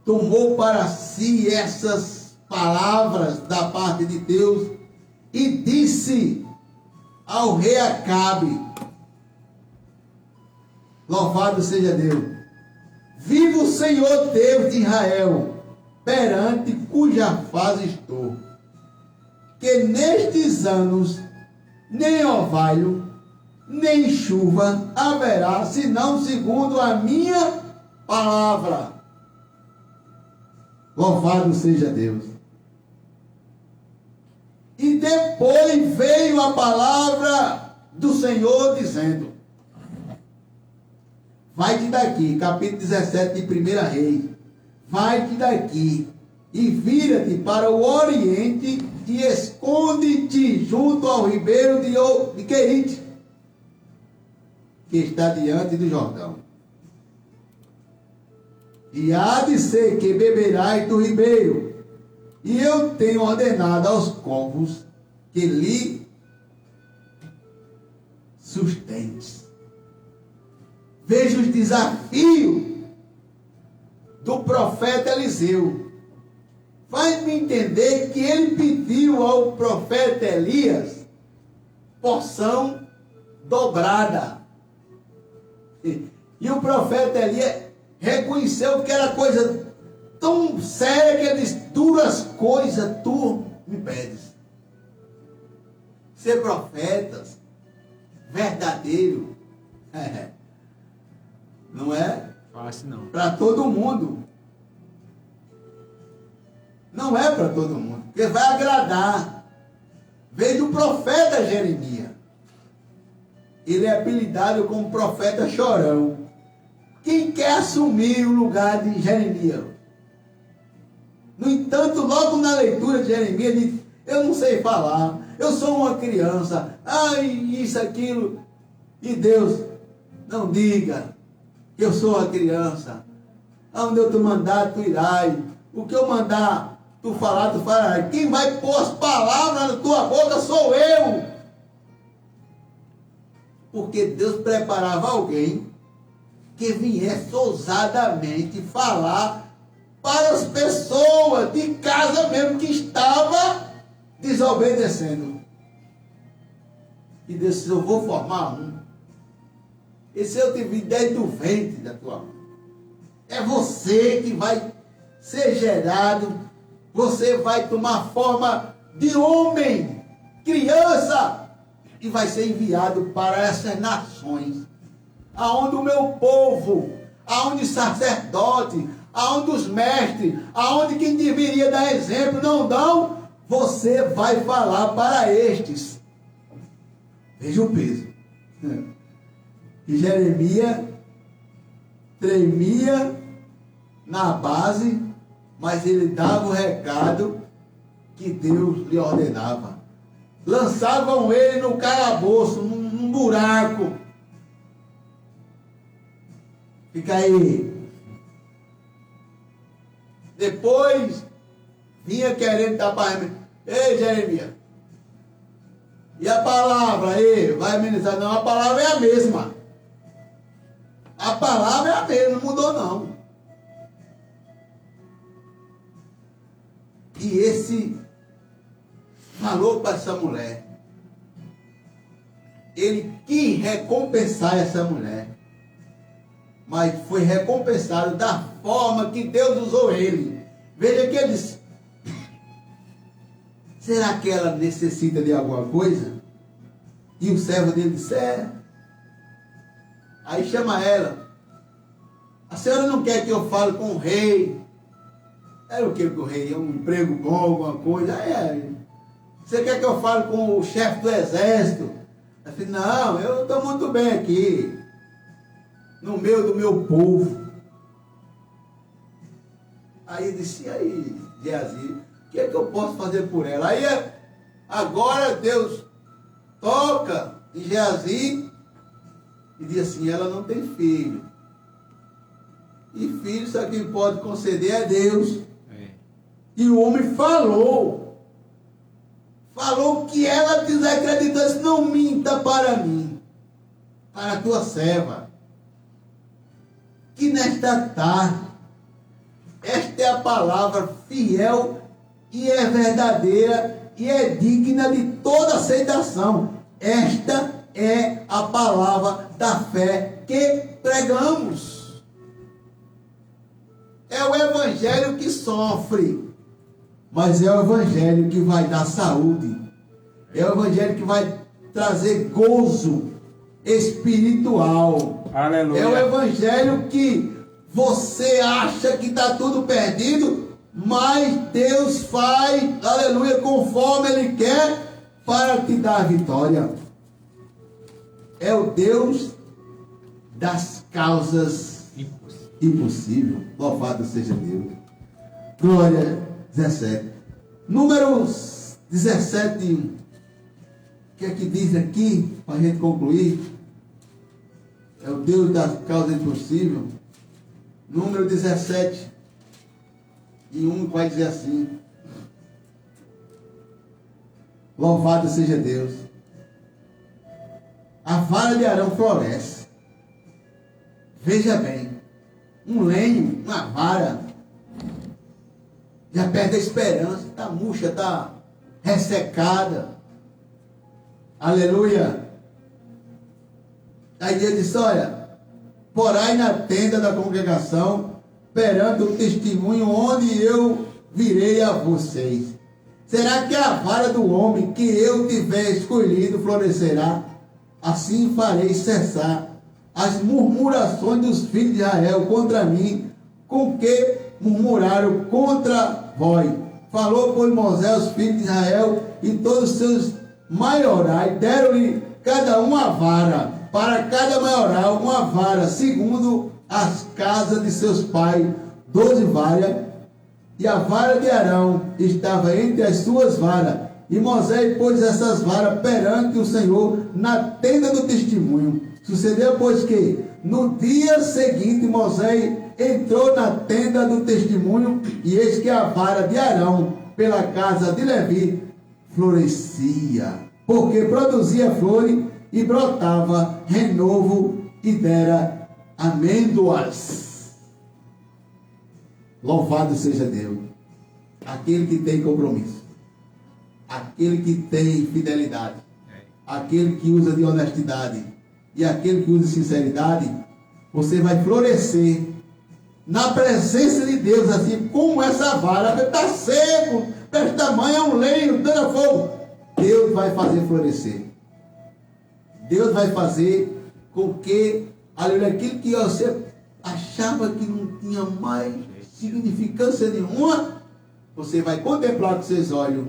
tomou para si essas palavras da parte de Deus e disse ao rei Acabe, louvado seja Deus, viva o Senhor Deus de Israel, perante cuja face estou, que nestes anos nem orvalho, nem chuva haverá, senão segundo a minha palavra. Louvado seja Deus. E depois veio a palavra do Senhor dizendo, vai-te daqui, capítulo 17 de 1 Reis, vai-te daqui e vira-te para o oriente e esconde-te junto ao ribeiro de Querite, que está diante do Jordão. E há de ser que beberás do ribeiro, e eu tenho ordenado aos corvos que lhe sustentes. Veja os desafios do profeta Eliseu. Faz-me entender que ele pediu ao profeta Elias porção dobrada. E o profeta Elias reconheceu que era coisa tão séria que ele disse, duas coisas tu me pedes. Ser profetas, verdadeiro, não é Fácil não. para todo mundo. Não é para todo mundo, porque vai agradar. Veio do profeta Jeremias. Ele é apelidado como profeta chorão. Quem quer assumir o lugar de Jeremias? No entanto, logo na leitura de Jeremias, ele diz, eu não sei falar, eu sou uma criança, isso, aquilo. E Deus, não diga que eu sou uma criança. Aonde eu te mandar, tu irás. O que eu mandar tu falar, tu farás. Quem vai pôr as palavras na tua boca sou eu. Porque Deus preparava alguém que viesse ousadamente falar para as pessoas de casa mesmo que estava desobedecendo. E Deus disse, eu vou formar um. Esse eu tive desde o ventre da tua mão. É você que vai ser gerado, você vai tomar forma de homem, criança, e vai ser enviado para essas nações, aonde o meu povo, aonde os sacerdotes, aonde os mestres, aonde quem deveria dar exemplo não dão, você vai falar para estes. Veja o peso. E Jeremias tremia na base, mas ele dava o recado que Deus lhe ordenava. Lançavam ele no calabouço, num buraco. Fica aí. Depois vinha querendo tapar. Ei, Jeremias. E a palavra aí, vai ministrar? Não, a palavra é a mesma. A palavra é a mesma, não mudou não. E esse falou para essa mulher. Ele quis recompensar essa mulher. Mas foi recompensado da forma que Deus usou ele. Veja que ele disse: será que ela necessita de alguma coisa? E o servo dele disse: é. Aí chama ela. A senhora não quer que eu fale com o rei? Era o que com o rei? Um emprego bom, alguma coisa? Você quer que eu fale com o chefe do exército? Eu falei: não, eu estou muito bem aqui, no meio do meu povo. Aí disse: e aí, Geazi, o que é que eu posso fazer por ela? Aí agora Deus toca em Geazi e diz assim: ela não tem filho. E filho só quem pode conceder é Deus. E o homem falou que ela desacreditou, disse: não minta para mim, para a tua serva, que nesta tarde, esta é a palavra fiel e é verdadeira e é digna de toda aceitação. Esta é a palavra da fé que pregamos. É o evangelho que sofre, mas é o evangelho que vai dar saúde. É o evangelho que vai trazer gozo espiritual. Aleluia. É o evangelho que você acha que está tudo perdido, mas Deus faz, aleluia, conforme Ele quer, para te dar a vitória. É o Deus das causas impossíveis. Louvado seja Deus. Glória 17. Números 17. O que é que diz aqui, para a gente concluir? É o Deus das causas impossíveis. Número 17. E 1 vai dizer assim: louvado seja Deus. A vara de Arão floresce. Veja bem, um lenho, uma vara, já perde a esperança, está murcha, está ressecada. Aleluia. Aí ele disse: olha, porai na tenda da congregação, perante o testemunho onde eu virei a vocês. Será que a vara do homem que eu tiver escolhido florescerá? Assim farei cessar as murmurações dos filhos de Israel contra mim, com que murmuraram contra vós. Falou, pois, Moisés aos filhos de Israel e todos os seus maiorais, deram-lhe cada um a vara, para cada maioral uma vara, segundo as casas de seus pais, 12 varas, e a vara de Arão estava entre as suas varas. E Moisés pôs essas varas perante o Senhor na tenda do testemunho. Sucedeu, pois, que no dia seguinte Moisés entrou na tenda do testemunho, e eis que a vara de Arão pela casa de Levi florescia, porque produzia flores e brotava renovo e dera amêndoas. Louvado seja Deus. Aquele que tem compromisso, aquele que tem fidelidade, aquele que usa de honestidade e aquele que usa de sinceridade, você vai florescer na presença de Deus, assim como essa vara está seco, desse tamanho, é um lenho, dando fogo. Deus vai fazer florescer. Deus vai fazer com que, aleluia, aquilo que você achava que não tinha mais significância nenhuma, você vai contemplar com seus olhos,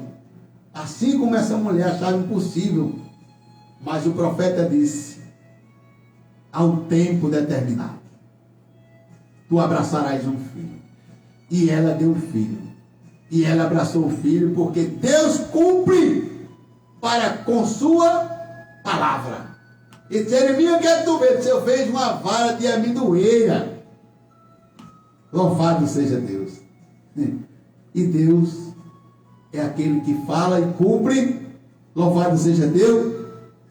assim como essa mulher achava impossível. Mas o profeta disse: há um tempo determinado, tu abraçarás um filho. E ela deu um filho. E ela abraçou o filho, porque Deus cumpre para com sua palavra. E Jeremias, quer tu ver, se eu vejo uma vara de amendoeira. Louvado seja Deus. E Deus é aquele que fala e cumpre. Louvado seja Deus.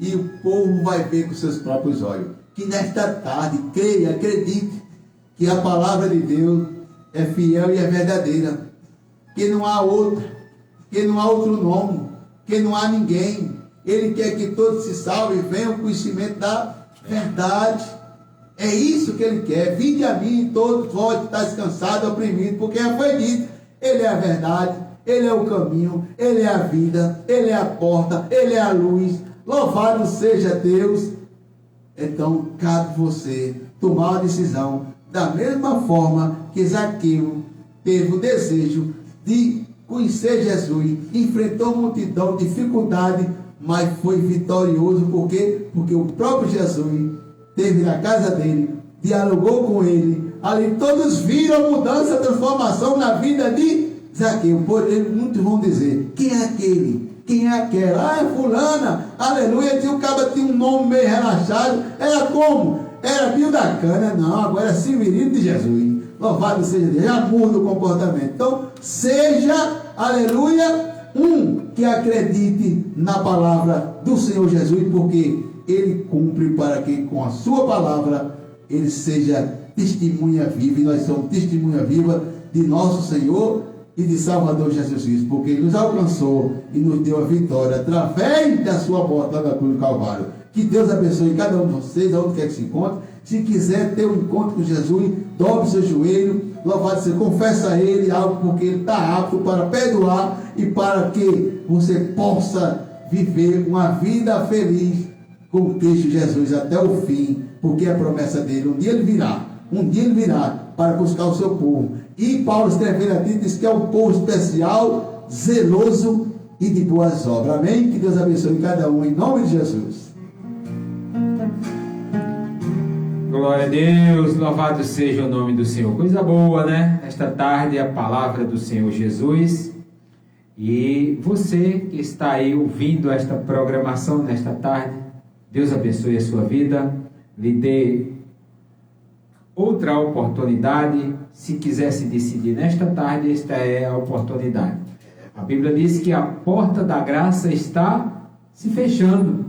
E o povo vai ver com seus próprios olhos. Que nesta tarde, creia, acredite, que a palavra de Deus é fiel e é verdadeira. Que não há outra, que não há outro nome, que não há ninguém. Ele quer que todos se salvem e venham ao conhecimento da verdade. É isso que ele quer. Vinde a mim, todos vós que estáis cansados, oprimidos, porque foi dito, ele é a verdade, ele é o caminho, ele é a vida, ele é a porta, ele é a luz. Louvado seja Deus. Então, cabe você tomar uma decisão, da mesma forma que Zaqueu teve o desejo de conhecer Jesus, enfrentou multidão, dificuldade, mas foi vitorioso. Por quê? Porque o próprio Jesus esteve na casa dele, dialogou com ele, ali todos viram a mudança, a transformação na vida de Zaqueu. Porém, muitos vão dizer, quem é aquele? Quem é aquela? Ah, é fulana, aleluia. O cara tinha um nome meio relaxado. Era como? Era Pio da Cana. Não, agora é Severino de Jesus. Louvado seja Deus. Já muda o comportamento. Então, seja, aleluia, que acredite na palavra do Senhor Jesus, porque ele cumpre para que com a sua palavra ele seja testemunha viva. E nós somos testemunha viva de nosso Senhor e de Salvador Jesus Cristo, porque ele nos alcançou e nos deu a vitória através da sua morte lá na cruz do Calvário. Que Deus abençoe cada um de vocês, aonde quer que se encontre. Se quiser ter um encontro com Jesus, dobre seu joelho, louvado seja, confessa a ele algo, porque ele está apto para perdoar e para que você possa viver uma vida feliz com Cristo Jesus até o fim, porque é a promessa dele, um dia ele virá para buscar o seu povo. E Paulo escrevendo aqui, diz que é um povo especial, zeloso e de boas obras. Amém? Que Deus abençoe cada um, em nome de Jesus. Glória a Deus, louvado seja o nome do Senhor. Coisa boa, né? Esta tarde a palavra do Senhor Jesus. E você que está aí ouvindo esta programação nesta tarde, Deus abençoe a sua vida, lhe dê outra oportunidade. Se quiser se decidir nesta tarde, esta é a oportunidade. A Bíblia diz que a porta da graça está se fechando.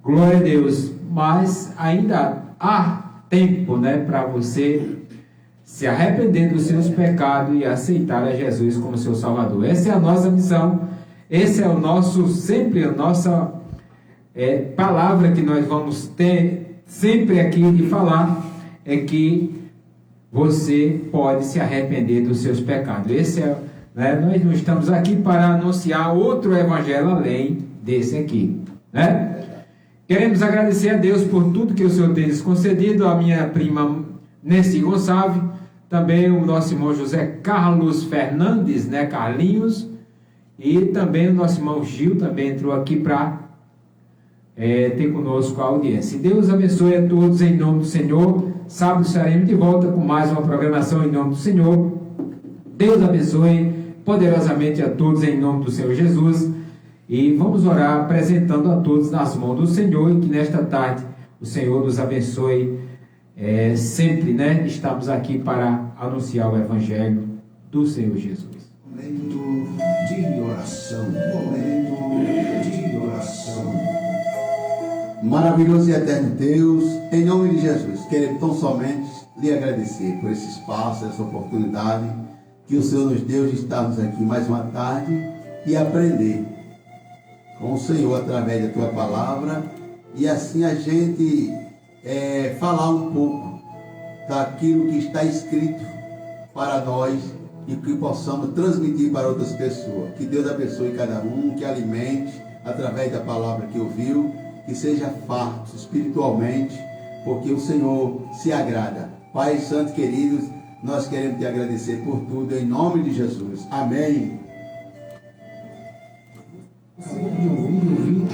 Glória a Deus. Mas ainda há tempo, né, para você se arrepender dos seus pecados e aceitar a Jesus como seu Salvador. Essa é a nossa missão. Esse é o nosso, sempre a nossa palavra que nós vamos ter sempre aqui de falar, é que você pode se arrepender dos seus pecados. Nós não estamos aqui para anunciar outro evangelho além desse aqui, né? Queremos agradecer a Deus por tudo que o Senhor tem nos concedido, a minha prima Nessi Gonçalves, também o nosso irmão José Carlos Fernandes, né, Carlinhos, e também o nosso irmão Gil também entrou aqui para ter conosco a audiência. Deus abençoe a todos em nome do Senhor. Sábado estaremos de volta com mais uma programação em nome do Senhor. Deus abençoe poderosamente a todos em nome do Senhor Jesus. E vamos orar apresentando a todos nas mãos do Senhor, e que nesta tarde o Senhor nos abençoe sempre, né? Estamos aqui para anunciar o Evangelho do Senhor Jesus. Momento de oração. Momento de oração. Maravilhoso e eterno Deus, em nome de Jesus, queremos tão somente lhe agradecer por esse espaço, essa oportunidade que o Senhor nos deu de estarmos aqui mais uma tarde e aprender com o Senhor através da tua palavra, e assim a gente falar um pouco daquilo que está escrito para nós e que possamos transmitir para outras pessoas. Que Deus abençoe cada um, que alimente através da palavra que ouviu, que seja farto espiritualmente, porque o Senhor se agrada. Pai Santo queridos, nós queremos te agradecer por tudo, em nome de Jesus. Amém. Acabamos de ouvir.